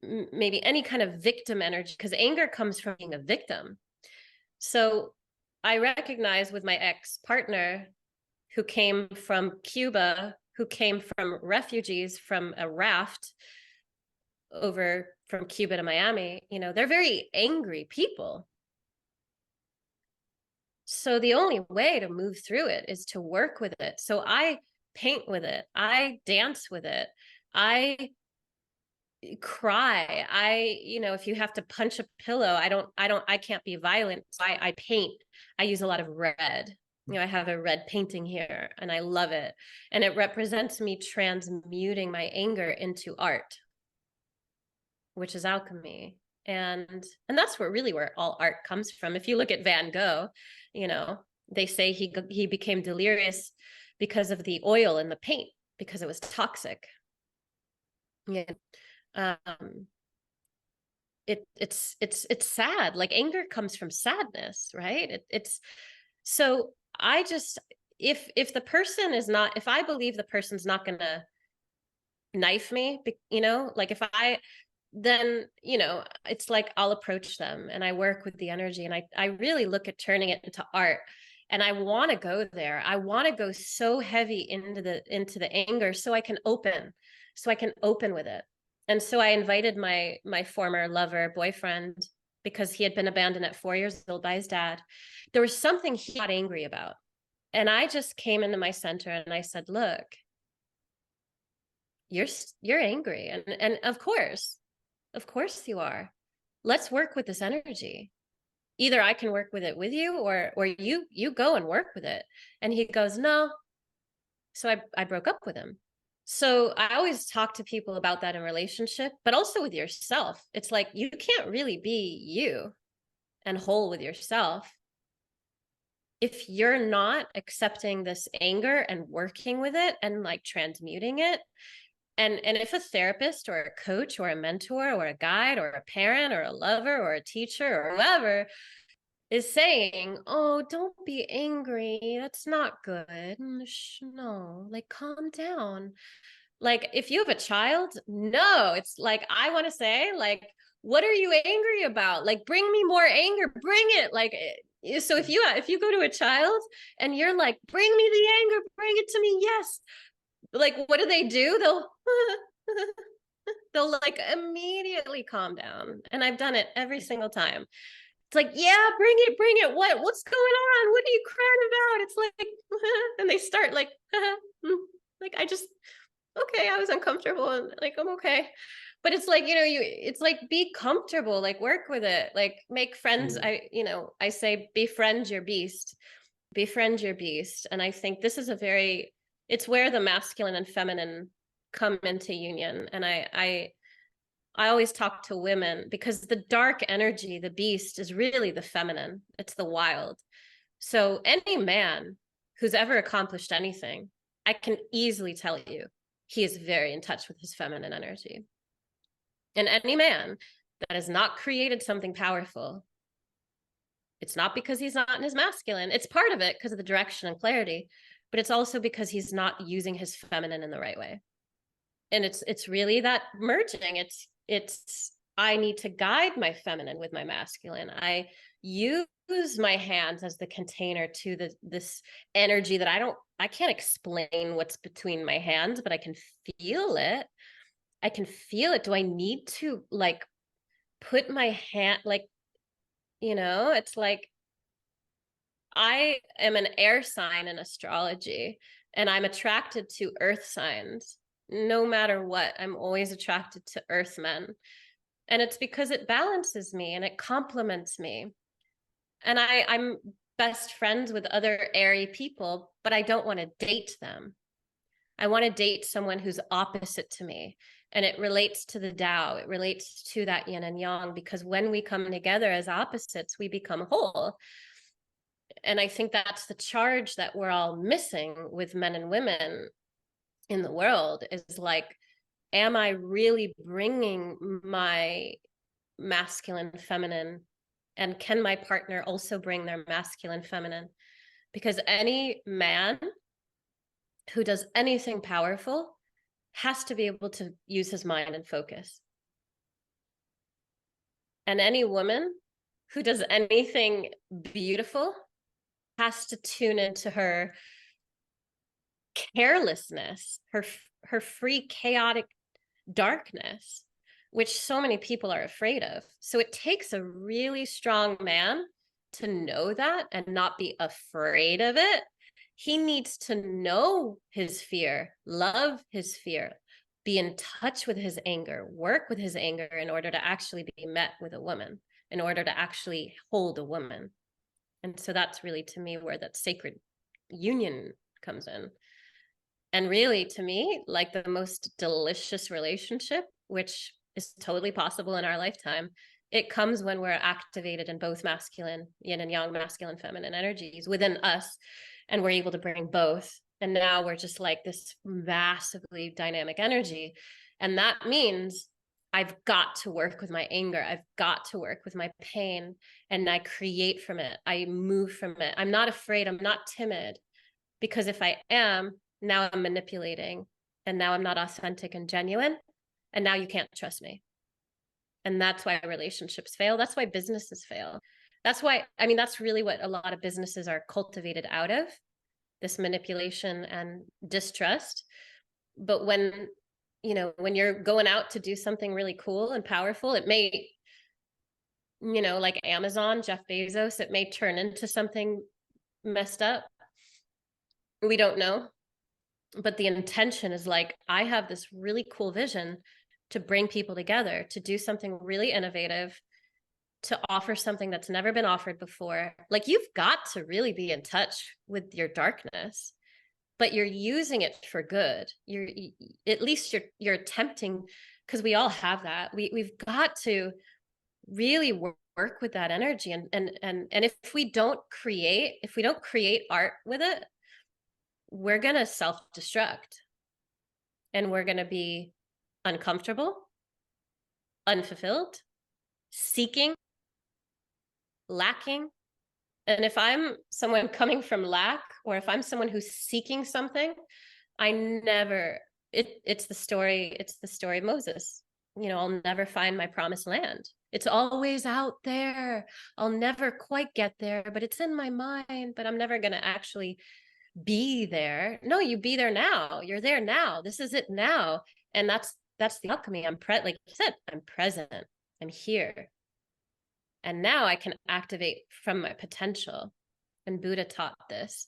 maybe any kind of victim energy? Because anger comes from being a victim. So I recognize with my ex-partner, who came from Cuba, who came from refugees from a raft over from Cuba to Miami, they're very angry people. So the only way to move through it is to work with it. So I paint with it. I dance with it. I cry. If you have to punch a pillow, I can't be violent. So I paint. I use a lot of red. I have a red painting here and I love it. And it represents me transmuting my anger into art, which is alchemy. And that's where all art comes from. If you look at Van Gogh, they say he became delirious because of the oil in the paint, because it was toxic. Yeah. It's sad. Like anger comes from sadness, right? It's so I just, if the person is not, if I believe the person's not gonna knife me, like then, it's like I'll approach them and I work with the energy, and I really look at turning it into art. And I want to go there. I want to go so heavy into the anger so I can open with it. And so I invited my former lover, boyfriend, because he had been abandoned at 4 years old by his dad. There was something he got angry about. And I just came into my center and I said, look, you're angry. And of course you are. Let's work with this energy. Either I can work with it with you, or you go and work with it. And he goes, no. So I broke up with him. So I always talk to people about that in relationship, but also with yourself. It's like, you can't really be you and whole with yourself if you're not accepting this anger and working with it and like transmuting it And if a therapist or a coach or a mentor or a guide or a parent or a lover or a teacher or whoever is saying, oh, don't be angry, that's not good, no, like, calm down. Like, if you have a child, no, it's like, I want to say, like, what are you angry about? Like, bring me more anger, bring it. Like, so if you go to a child and you're like, bring me the anger, bring it to me, yes, like, what do? They'll like immediately calm down. And I've done it every single time. It's like, yeah, bring it. What's going on? What are you crying about? It's like, and they start like, like, okay, I was uncomfortable, and like, I'm okay. But it's like, it's like, be comfortable, like, work with it, like, make friends. I say, befriend your beast, befriend your beast. And I think this is it's where the masculine and feminine come into union. And I always talk to women, because the dark energy, the beast, is really the feminine. It's the wild. So any man who's ever accomplished anything, I can easily tell you, he is very in touch with his feminine energy. And any man that has not created something powerful, it's not because he's not in his masculine. It's part of it because of the direction and clarity, but it's also because he's not using his feminine in the right way. And it's really that merging. It's I need to guide my feminine with my masculine. I use my hands as the container to this energy that I can't explain what's between my hands, but I can feel it. I can feel it. Do I need to, like, put my hand, like, it's like, I am an air sign in astrology, and I'm attracted to earth signs. No matter what, I'm always attracted to earth men. And it's because it balances me and it complements me. And I'm best friends with other airy people, but I don't want to date them. I want to date someone who's opposite to me. And it relates to the Tao. It relates to that yin and yang, because when we come together as opposites, we become whole. And I think that's the charge that we're all missing with men and women in the world, is like, am I really bringing my masculine, feminine? And can my partner also bring their masculine, feminine? Because any man who does anything powerful has to be able to use his mind and focus. And any woman who does anything beautiful has to tune into her carelessness, her free, chaotic darkness, which so many people are afraid of. So it takes a really strong man to know that and not be afraid of it. He needs to know his fear, love his fear, be in touch with his anger, work with his anger in order to actually be met with a woman, in order to actually hold a woman. And so that's really, to me, where that sacred union comes in. And really, to me, like, the most delicious relationship, which is totally possible in our lifetime, it comes when we're activated in both masculine, yin and yang, masculine, feminine energies within us, and we're able to bring both. And now we're just like this massively dynamic energy. And that means I've got to work with my anger. I've got to work with my pain, and I create from it. I move from it. I'm not afraid. I'm not timid, because if I am, now I'm manipulating, and now I'm not authentic and genuine, and now you can't trust me. And that's why relationships fail. That's why businesses fail. That's why, I mean, that's really what a lot of businesses are cultivated out of, this manipulation and distrust. But when you're going out to do something really cool and powerful, it may, like Amazon, Jeff Bezos, it may turn into something messed up. We don't know. But the intention is like, I have this really cool vision to bring people together, to do something really innovative, to offer something that's never been offered before. Like, you've got to really be in touch with your darkness, but you're using it for good. At least you're attempting, because we all have that. We've got to really work with that energy. And if we don't create art with it, we're going to self-destruct. and we're going to be uncomfortable, unfulfilled, seeking, lacking. And if I'm someone coming from lack, or if I'm someone who's seeking something, I never, it's the story of Moses. I'll never find my promised land. It's always out there. I'll never quite get there, but it's in my mind, but I'm never going to actually be there. No, you be there now. You're there now. This is it now. And that's the alchemy. Like you said, I'm present. I'm here. And now I can activate from my potential. And Buddha taught this.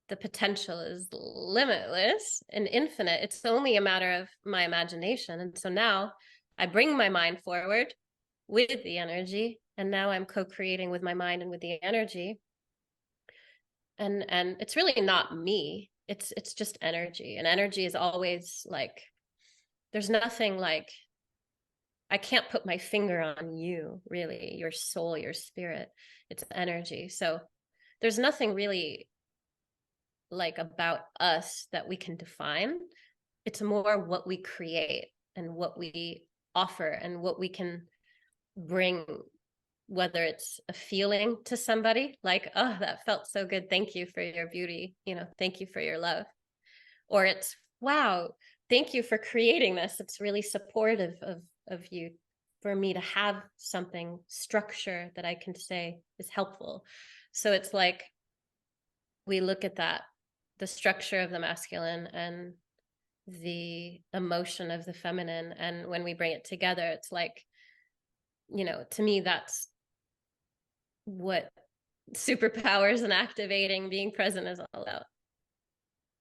The potential is limitless and infinite. It's only a matter of my imagination. And so now I bring my mind forward with the energy. And now I'm co-creating with my mind and with the energy. And it's really not me. It's just energy. And energy is always like, there's nothing like, I can't put my finger on you, really, your soul, your spirit. It's energy. So there's nothing really like about us that we can define. It's more what we create and what we offer and what we can bring, whether it's a feeling to somebody like, oh, that felt so good, thank you for your beauty, thank you for your love, or it's, wow, thank you for creating this, it's really supportive of you, for me to have something structure that I can say is helpful. So it's like we look at that, the structure of the masculine and the emotion of the feminine, and when we bring it together, it's like, to me, that's what superpowers and activating, being present is all about.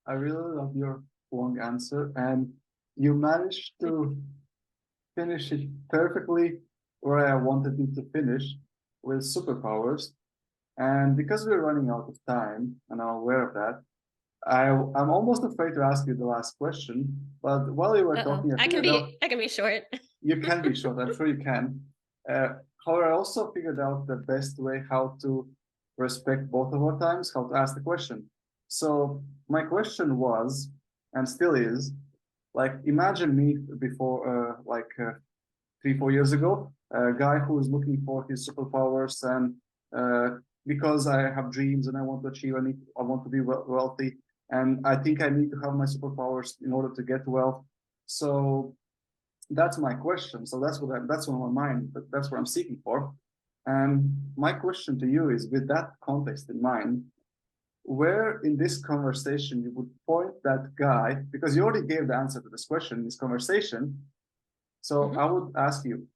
I really love your long answer, and you managed to finish it perfectly where I wanted you to finish, with superpowers. And because we're running out of time, and I'm aware of that, I'm almost afraid to ask you the last question. But while you were talking, I can be short. You can be short. I'm sure you can. Uh, However, I also figured out the best way how to respect both of our times, how to ask the question. So my question was, and still is, like, imagine me before, 3, 4 years ago, a guy who is looking for his superpowers, and because I have dreams and I want to achieve, I want to be wealthy, and I think I need to have my superpowers in order to get wealth. So that's my question. So that's on my mind, but that's what I'm seeking for. And my question to you is, with that context in mind, where in this conversation you would point that guy, because you already gave the answer to this question in this conversation. So I would ask you,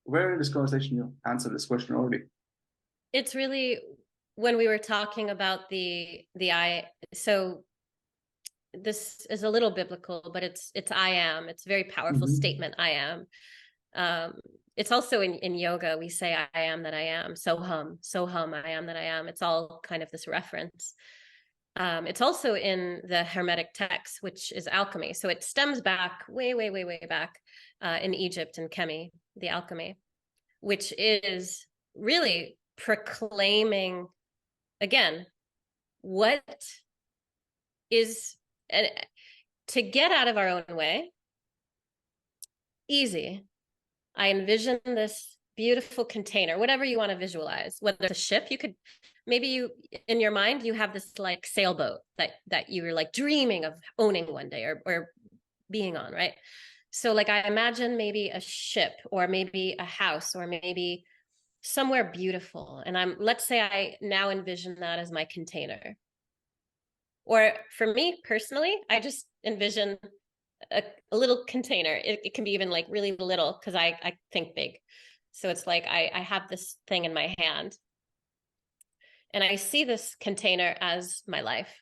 where in this conversation you answer this question already? It's really when we were talking about the I. So this is a little biblical, but it's I am. It's a very powerful statement. I am. It's also in yoga, we say I am that I am. So hum, I am that I am. It's all kind of this reference. It's also in the Hermetic text, which is alchemy. So it stems back way back in Egypt and Chemi, the alchemy, which is really proclaiming, again, what is, and to get out of our own way, easy. I envision this beautiful container, whatever you want to visualize, whether it's a ship, you could, maybe you, in your mind, you have this like sailboat that you were like dreaming of owning one day, or being on, right? So like I imagine maybe a ship, or maybe a house, or maybe somewhere beautiful. And let's say I now envision that as my container. Or for me personally, I just envision a little container. It can be even like really little, because I think big. So it's like I have this thing in my hand, and I see this container as my life.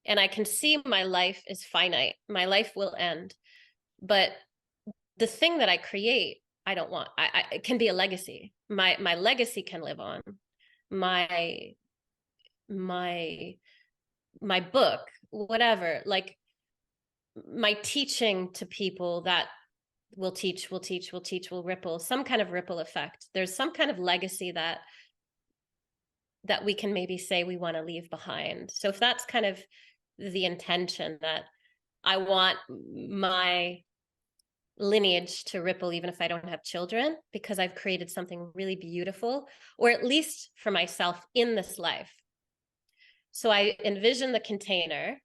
And I can see my life is finite. My life will end. But the thing that I create, I don't want. It can be a legacy. My legacy can live on. My book, whatever, like my teaching to people that will ripple, some kind of ripple effect. There's some kind of legacy that we can maybe say we want to leave behind. So if that's kind of the intention, that I want my lineage to ripple even if I don't have children, because I've created something really beautiful, or at least for myself in this life. So I envision the container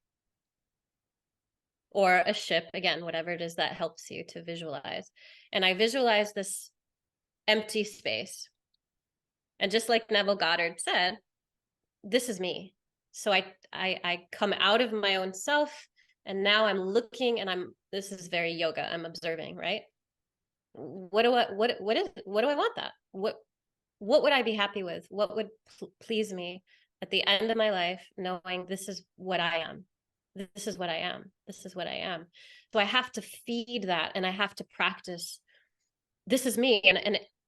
or a ship, again, whatever it is that helps you to visualize. And I visualize this empty space. And just like Neville Goddard said, this is me. So I come out of my own self, and now I'm looking, and this is very yoga. I'm observing, right? What do I want that? What would I be happy with? What would please me at the end of my life, knowing this is what I am. This is what I am. This is what I am. So I have to feed that, and I have to practice. This is me.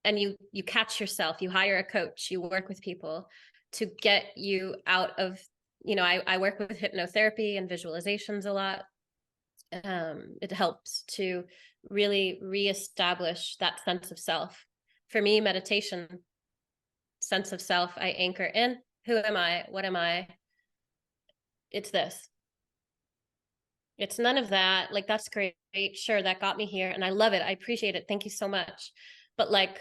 And you catch yourself, you hire a coach, you work with people to get you out of, I work with hypnotherapy and visualizations a lot. It helps to really reestablish that sense of self. For me, meditation, sense of self, I anchor in. Who am I? What am I? It's this. It's none of that. Like, that's great. Sure, that got me here. And I love it. I appreciate it. Thank you so much. But like,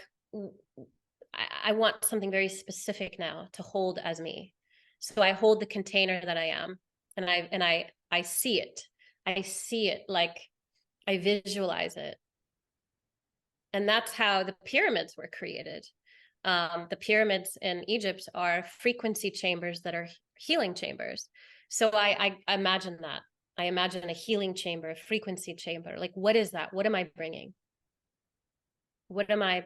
I want something very specific now to hold as me. So I hold the container that I am, and I see it. I see it, like I visualize it. And that's how the pyramids were created. The pyramids in Egypt are frequency chambers that are healing chambers. So I imagine that. I imagine a healing chamber, a frequency chamber. Like, what is that? What am I bringing? What am I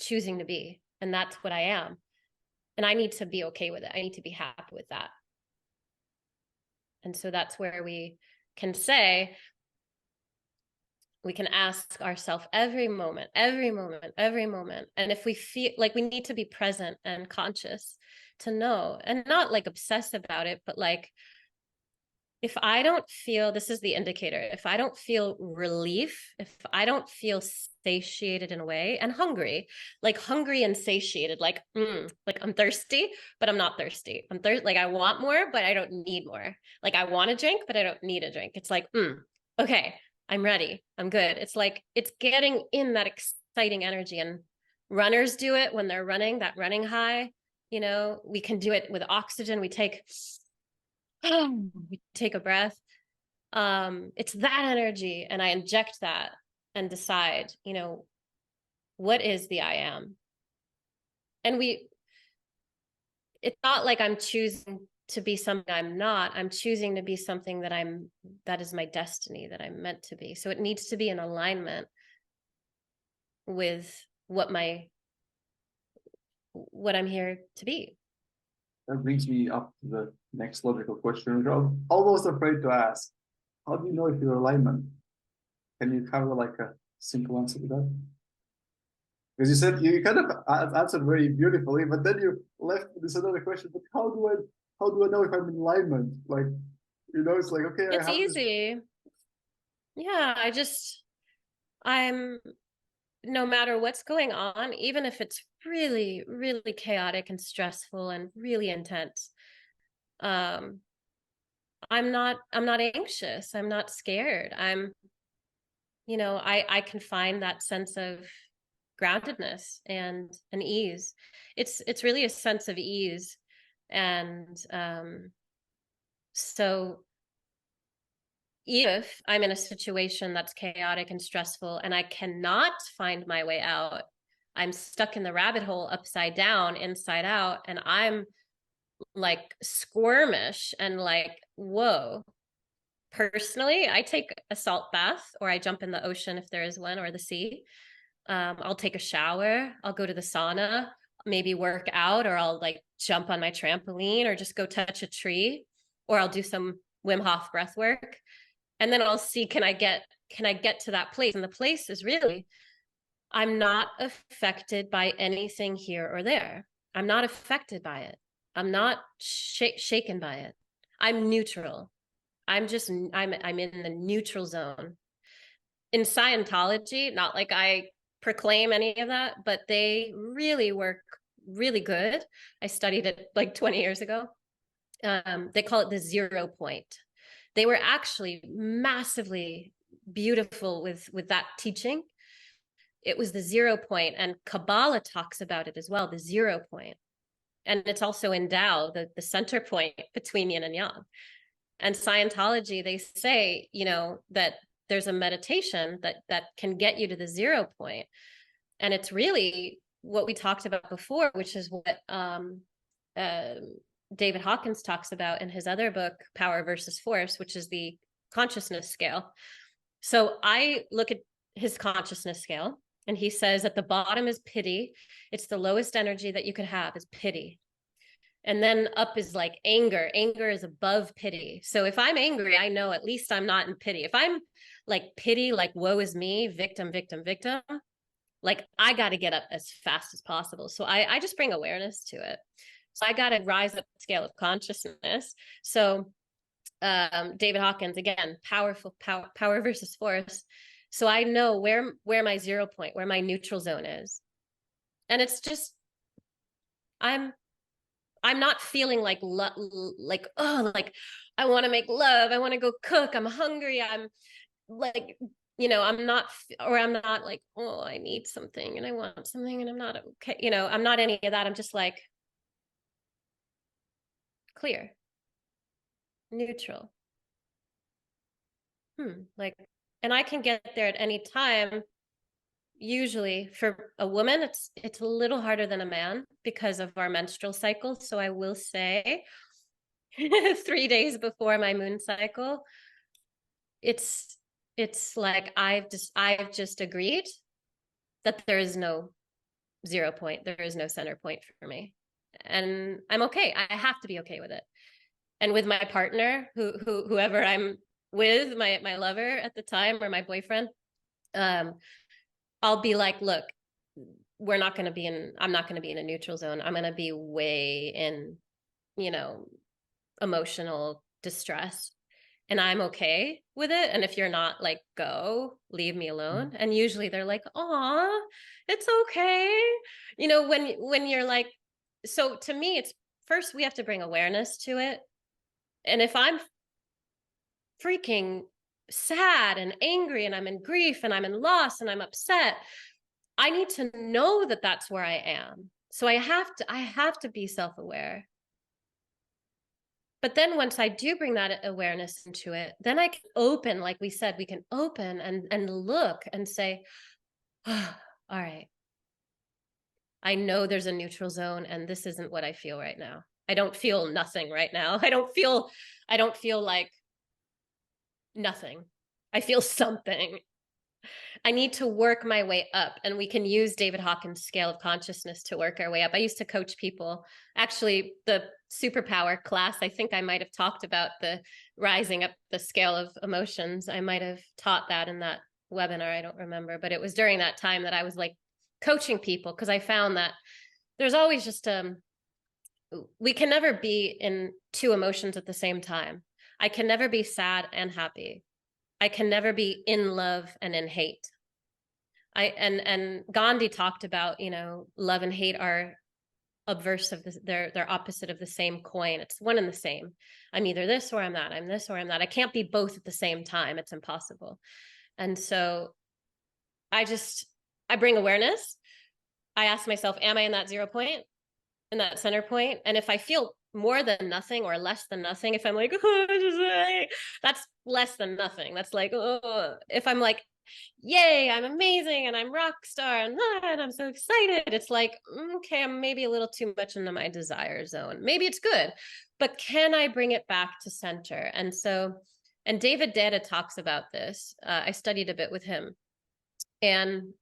choosing to be? And that's what I am. And I need to be okay with it. I need to be happy with that. And so that's where we can say, we can ask ourselves every moment. And if we feel like, we need to be present and conscious to know, and not like obsess about it, but like, if I don't feel, this is the indicator, if I don't feel relief, if I don't feel satiated in a way, and hungry, like hungry and satiated, like I'm thirsty, but I'm not thirsty. Like I want more, but I don't need more. Like I want a drink, but I don't need a drink. It's like, okay, I'm ready. I'm good. It's like, it's getting in that exciting energy. And runners do it when they're running, that running high. We can do it with oxygen. We take a breath. It's that energy, and I inject that and decide, what is the I am. And it's not like I'm choosing to be something I'm not. I'm choosing to be something that is my destiny, that I'm meant to be. So it needs to be in alignment with what I'm here to be. That brings me up to the next logical question, which I'm almost afraid to ask. How do you know if you're alignment? Can you have like a simple answer to that? Because you said you kind of answered very beautifully, but then you left with this another question. But how do I know if I'm in alignment? Like, it's like, okay, it's easy. Yeah, I'm, no matter what's going on, even if it's really, really chaotic and stressful and really intense, I'm not anxious. I'm not scared. I can find that sense of groundedness and an ease. It's really a sense of ease. And so if I'm in a situation that's chaotic and stressful and I cannot find my way out, I'm stuck in the rabbit hole, upside down, inside out, and I'm like squirmish and like, whoa. Personally, I take a salt bath, or I jump in the ocean if there is one, or the sea. I'll take a shower. I'll go to the sauna, maybe work out, or I'll like jump on my trampoline, or just go touch a tree, or I'll do some Wim Hof breath work. And then I'll see, can I get to that place? And the place is really, I'm not affected by anything here or there. I'm not affected by it. I'm not shaken by it. I'm neutral. I'm in the neutral zone. In Scientology, not like I proclaim any of that, but they really work really good. I studied it like 20 years ago. They call it the 0 point. They were actually massively beautiful with that teaching. It was the 0 point, and Kabbalah talks about it as well, the 0 point. And it's also in Tao, the center point between yin and yang. And Scientology, they say, that there's a meditation that can get you to the 0 point. And it's really what we talked about before, which is what David Hawkins talks about in his other book, Power versus Force, which is the consciousness scale. So I look at his consciousness scale, and he says at the bottom is pity. It's the lowest energy that you could have, is pity. And then up is like anger. Anger is above pity. So if I'm angry, I know at least I'm not in pity. If I'm like pity, like woe is me, victim, victim, victim, like I got to get up as fast as possible. So I just bring awareness to it. So I got to rise up the scale of consciousness. So David Hawkins, again, power versus force. So I know where my 0 point, where my neutral zone is. And it's just, I'm not feeling like I want to make love, I want to go cook, I'm hungry, I'm like, I'm not like, oh, I need something and I want something and I'm not okay. I'm not any of that. I'm just like clear, neutral. Like, and I can get there at any time. Usually for a woman, it's a little harder than a man because of our menstrual cycle. So I will say 3 days before my moon cycle, it's like I've just agreed that there is no 0 point, there is no center point for me, and I'm okay. I have to be okay with it. And with my partner, whoever I'm with, my lover at the time, or my boyfriend, I'll be like, look, I'm not going to be in a neutral zone. I'm going to be way in, emotional distress. And I'm okay with it. And if you're not, like, go, leave me alone. And usually they're like, "Aw, it's okay." When you're like, so to me, it's first we have to bring awareness to it. And if I'm freaking sad and angry and I'm in grief and I'm in loss and I'm upset, I need to know that that's where I am. So I have to be self-aware. But then once I do bring that awareness into it, then I can open, like we said, we can open and look and say, oh, all right, I know there's a neutral zone and this isn't what I feel right now. I don't feel nothing right now. I don't feel like nothing. I feel something. I need to work my way up. And we can use David Hawkins' scale of consciousness to work our way up. I used to coach people. Actually, the superpower class, I think I might have talked about the rising up the scale of emotions. I might have taught that in that webinar. I don't remember, but it was during that time that I was like coaching people, because I found that there's always just we can never be in two emotions at the same time. I can never be sad and happy. I can never be in love and in hate. And Gandhi talked about, love and hate are obverse of they're opposite of the same coin. It's one and the same. I'm either this or I'm that. I'm this or I'm that. I can't be both at the same time. It's impossible. And so I bring awareness. I ask myself, am I in that 0 point, in that center point? And if I feel more than nothing or less than nothing, if I'm like, oh, that's less than nothing. That's like, oh, if I'm like, yay, I'm amazing and I'm rock star and I'm so excited, it's like, okay, I'm maybe a little too much into my desire zone. Maybe it's good, but can I bring it back to center? And David Data talks about this. I studied a bit with him, and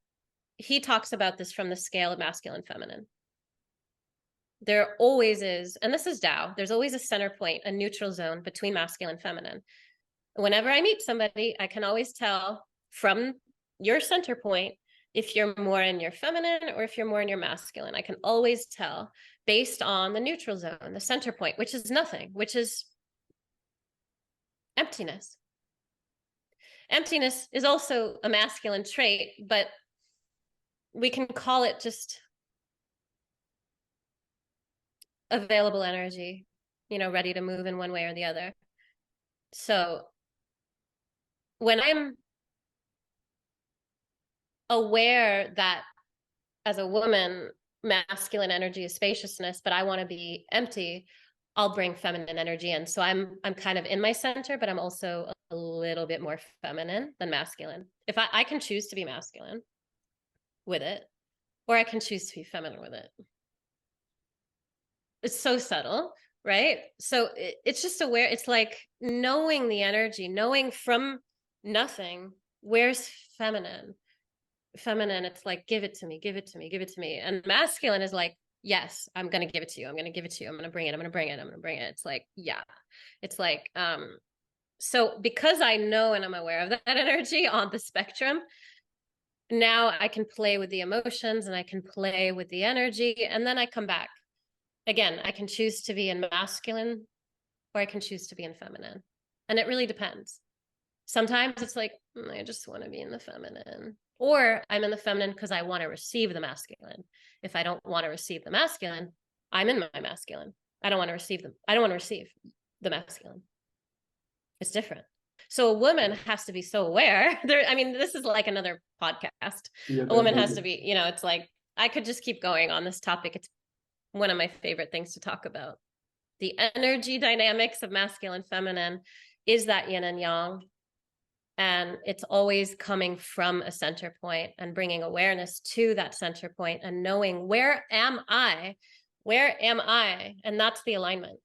he talks about this from the scale of masculine, feminine. There always is, and this is Tao, there's always a center point, a neutral zone between masculine and feminine. Whenever I meet somebody, I can always tell from your center point if you're more in your feminine or if you're more in your masculine. I can always tell based on the neutral zone, the center point, which is nothing, which is emptiness. Emptiness is also a masculine trait, but we can call it just available energy, ready to move in one way or the other. So when I'm aware that as a woman, masculine energy is spaciousness, but I want to be empty, I'll bring feminine energy in. So I'm kind of in my center, but I'm also a little bit more feminine than masculine. If I can choose to be masculine with it, or I can choose to be feminine with it. It's so subtle, right? So it's just aware. It's like knowing the energy, knowing from nothing, where's feminine? Feminine, it's like, give it to me, give it to me, give it to me. And masculine is like, yes, I'm going to give it to you. I'm going to give it to you. I'm going to bring it. I'm going to bring it. I'm going to bring it. It's like, yeah. It's like, so because I know and I'm aware of that energy on the spectrum, now I can play with the emotions and I can play with the energy. And then I come back. Again, I can choose to be in masculine or I can choose to be in feminine. And it really depends. Sometimes it's like, I just want to be in the feminine. Or I'm in the feminine because I want to receive the masculine. If I don't want to receive the masculine, I'm in my masculine. I don't want to receive them. I don't want to receive the masculine. It's different. So a woman has to be so aware. I mean, this is like another podcast. Yeah, A woman has definitely. to be, it's like, I could just keep going on this topic. It's one of my favorite things to talk about. The energy dynamics of masculine, feminine is that yin and yang. And it's always coming from a center point and bringing awareness to that center point and knowing, where am I? Where am I? And that's the alignment.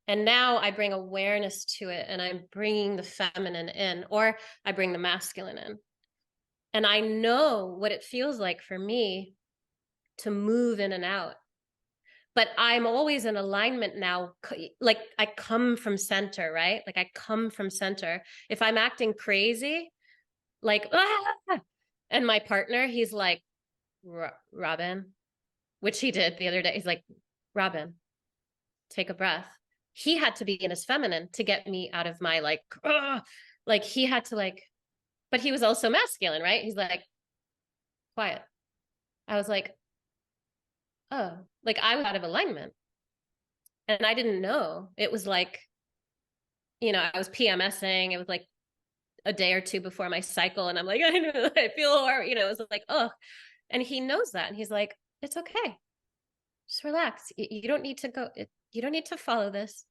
And now I bring awareness to it and I'm bringing the feminine in, or I bring the masculine in. And I know what it feels like for me to move in and out. But I'm always in alignment now. Like I come from center, right? Like I come from center. If I'm acting crazy, like, and my partner, he's like, Robyn, which he did the other day. He's like, Robyn, take a breath. He had to be in his feminine to get me out of my like he had to but he was also masculine, right? He's like, quiet. I was like, oh, like I was out of alignment. And I didn't know. It was like, I was PMSing. It was like a day or two before my cycle. And I'm like, I know, I feel horrible. It was like, oh, and he knows that. And he's like, it's okay. Just relax. You don't need to go. You don't need to follow this.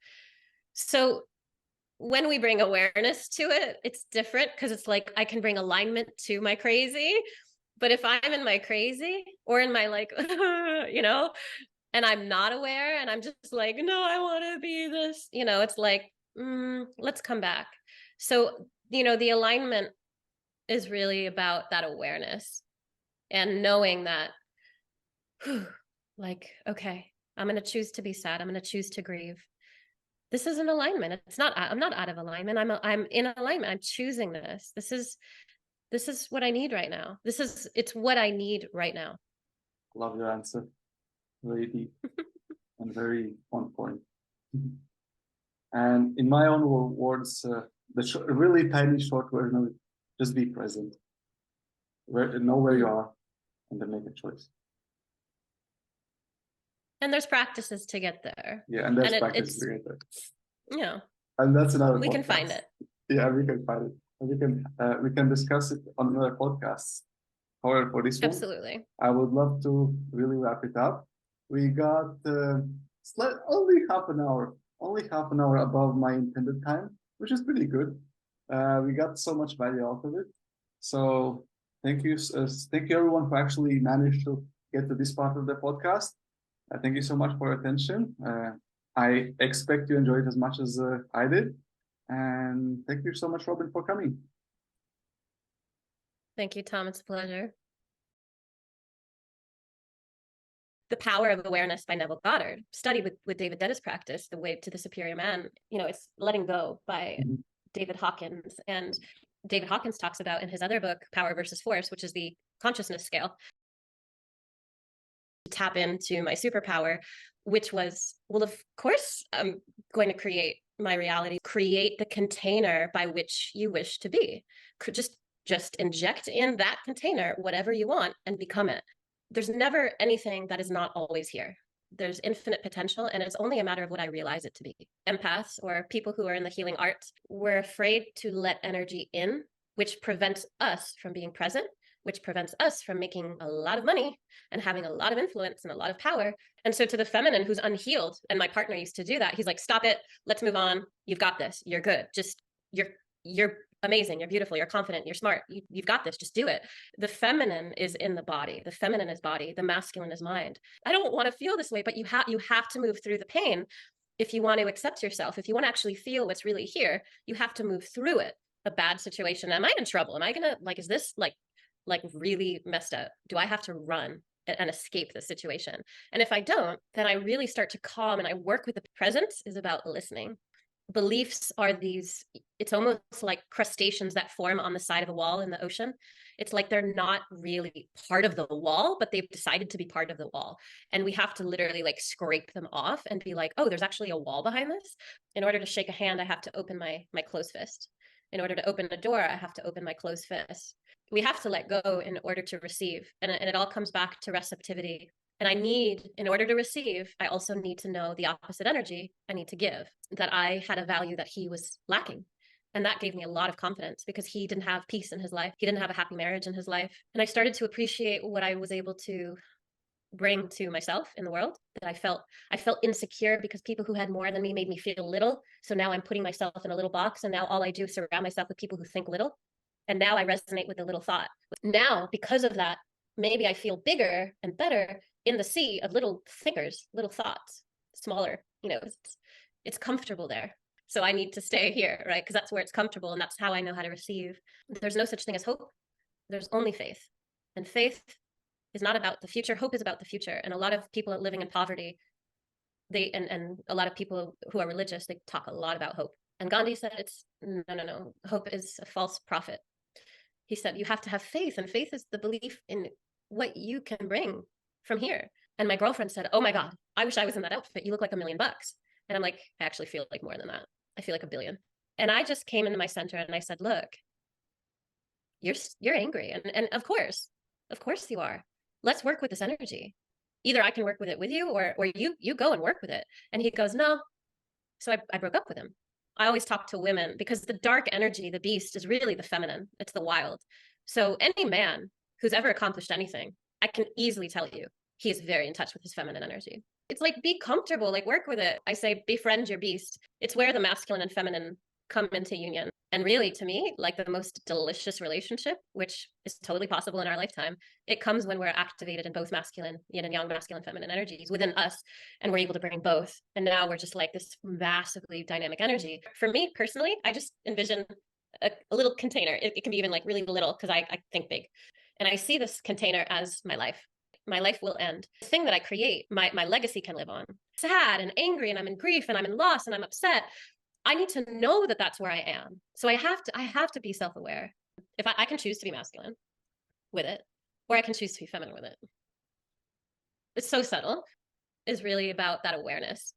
So when we bring awareness to it, it's different because it's like I can bring alignment to my crazy. But if I'm in my crazy or in my and I'm not aware and I'm just like, no, I want to be this, it's like, let's come back. So, the alignment is really about that awareness and knowing that, like, okay, I'm going to choose to be sad. I'm going to choose to grieve. This is an alignment. I'm not out of alignment. I'm in alignment. I'm choosing this. This is what I need right now. It's what I need right now. Love your answer. Very deep and very on point. And in my own words, the really tiny short version of it, just be present. Know where you are and then make a choice. And there's practices to get there. Yeah, and there's practices to get there. Yeah. And that's another we podcast. Can find it. Yeah, we can find it. And we can discuss it on another podcast. However, for this one, absolutely, I would love to really wrap it up. We got only half an hour above my intended time, which is pretty good. We got so much value out of it. So thank you everyone who actually managed to get to this part of the podcast. Thank you so much for your attention. I expect you enjoyed it as much as I did. And thank you so much, Robyn, for coming. Thank you, Tom. It's a pleasure. The Power of Awareness by Neville Goddard, study with David Dennis practice, The Way to the Superior Man. It's Letting Go by David Hawkins. And David Hawkins talks about in his other book, Power versus Force, which is the consciousness scale, tap into my superpower, which was, well, of course, I'm going to create my reality, create the container by which you wish to be. Just inject in that container whatever you want and become it. There's never anything that is not always here. there's infinite potential, and it's only a matter of what I realize it to be. Empaths, or people who are in the healing arts, we're afraid to let energy in, which prevents us from being present, which prevents us from making a lot of money and having a lot of influence and a lot of power. And so to the feminine who's unhealed, and my partner used to do that, he's like, stop it, let's move on, you've got this, you're good, just you're amazing, you're beautiful, you're confident, you're smart, you've got this, just do it. The feminine is in the body, the feminine is body, the masculine is mind. I don't want to feel this way, but you have to move through the pain if you want to accept yourself. If you want to actually feel what's really here, you have to move through it. A bad situation, am I in trouble? Am I gonna, like, is this like really messed up? Do I have to run and escape the situation? And if I don't, then I really start to calm, and I work with the presence is about listening. Beliefs are these, it's almost like crustaceans that form on the side of a wall in the ocean. It's like they're not really part of the wall, but they've decided to be part of the wall. And we have to literally like scrape them off and be like, oh, there's actually a wall behind this. In order to shake a hand, I have to open my closed fist. In order to open a door, I have to open my closed fist. We have to let go in order to receive. And it all comes back to receptivity. And I need, in order to receive, I also need to know the opposite energy I need to give, that I had a value that he was lacking. And that gave me a lot of confidence, because he didn't have peace in his life. He didn't have a happy marriage in his life. And I started to appreciate what I was able to bring to myself in the world, that I felt insecure because people who had more than me made me feel little. So now I'm putting myself in a little box, and now all I do is surround myself with people who think little. And now I resonate with the little thought. Now, because of that, maybe I feel bigger and better in the sea of little thinkers, little thoughts, smaller, it's comfortable there. So I need to stay here, right? Because that's where it's comfortable, and that's how I know how to receive. There's no such thing as hope. There's only faith. And faith is not about the future. Hope is about the future. And a lot of people living in poverty, and a lot of people who are religious, they talk a lot about hope. And Gandhi said, it's no. Hope is a false prophet. He said, you have to have faith, and faith is the belief in what you can bring from here. And my girlfriend said, oh my God, I wish I was in that outfit. You look like $1 million. And I'm like, I actually feel like more than that. I feel like $1 billion. And I just came into my center and I said, look, you're angry. And of course you are. Let's work with this energy. Either I can work with it with you, or you go and work with it. And he goes, no. So I broke up with him. I always talk to women, because the dark energy, the beast, is really the feminine. It's the wild. So any man who's ever accomplished anything, I can easily tell you, he is very in touch with his feminine energy. It's like, be comfortable, like work with it. I say, befriend your beast. It's where the masculine and feminine come into union. And really, to me, like the most delicious relationship, which is totally possible in our lifetime, it comes when we're activated in both masculine, yin and yang, masculine, feminine energies within us, and we're able to bring both. And now we're just like this massively dynamic energy. For me personally, I just envision a little container. It can be even like really little, because I think big. And I see this container as my life. My life will end. The thing that I create, my legacy can live on. Sad and angry, and I'm in grief, and I'm in loss, and I'm upset. I need to know that that's where I am. So I have to be self-aware. If I can choose to be masculine with it, or I can choose to be feminine with it. It's so subtle. It's really about that awareness.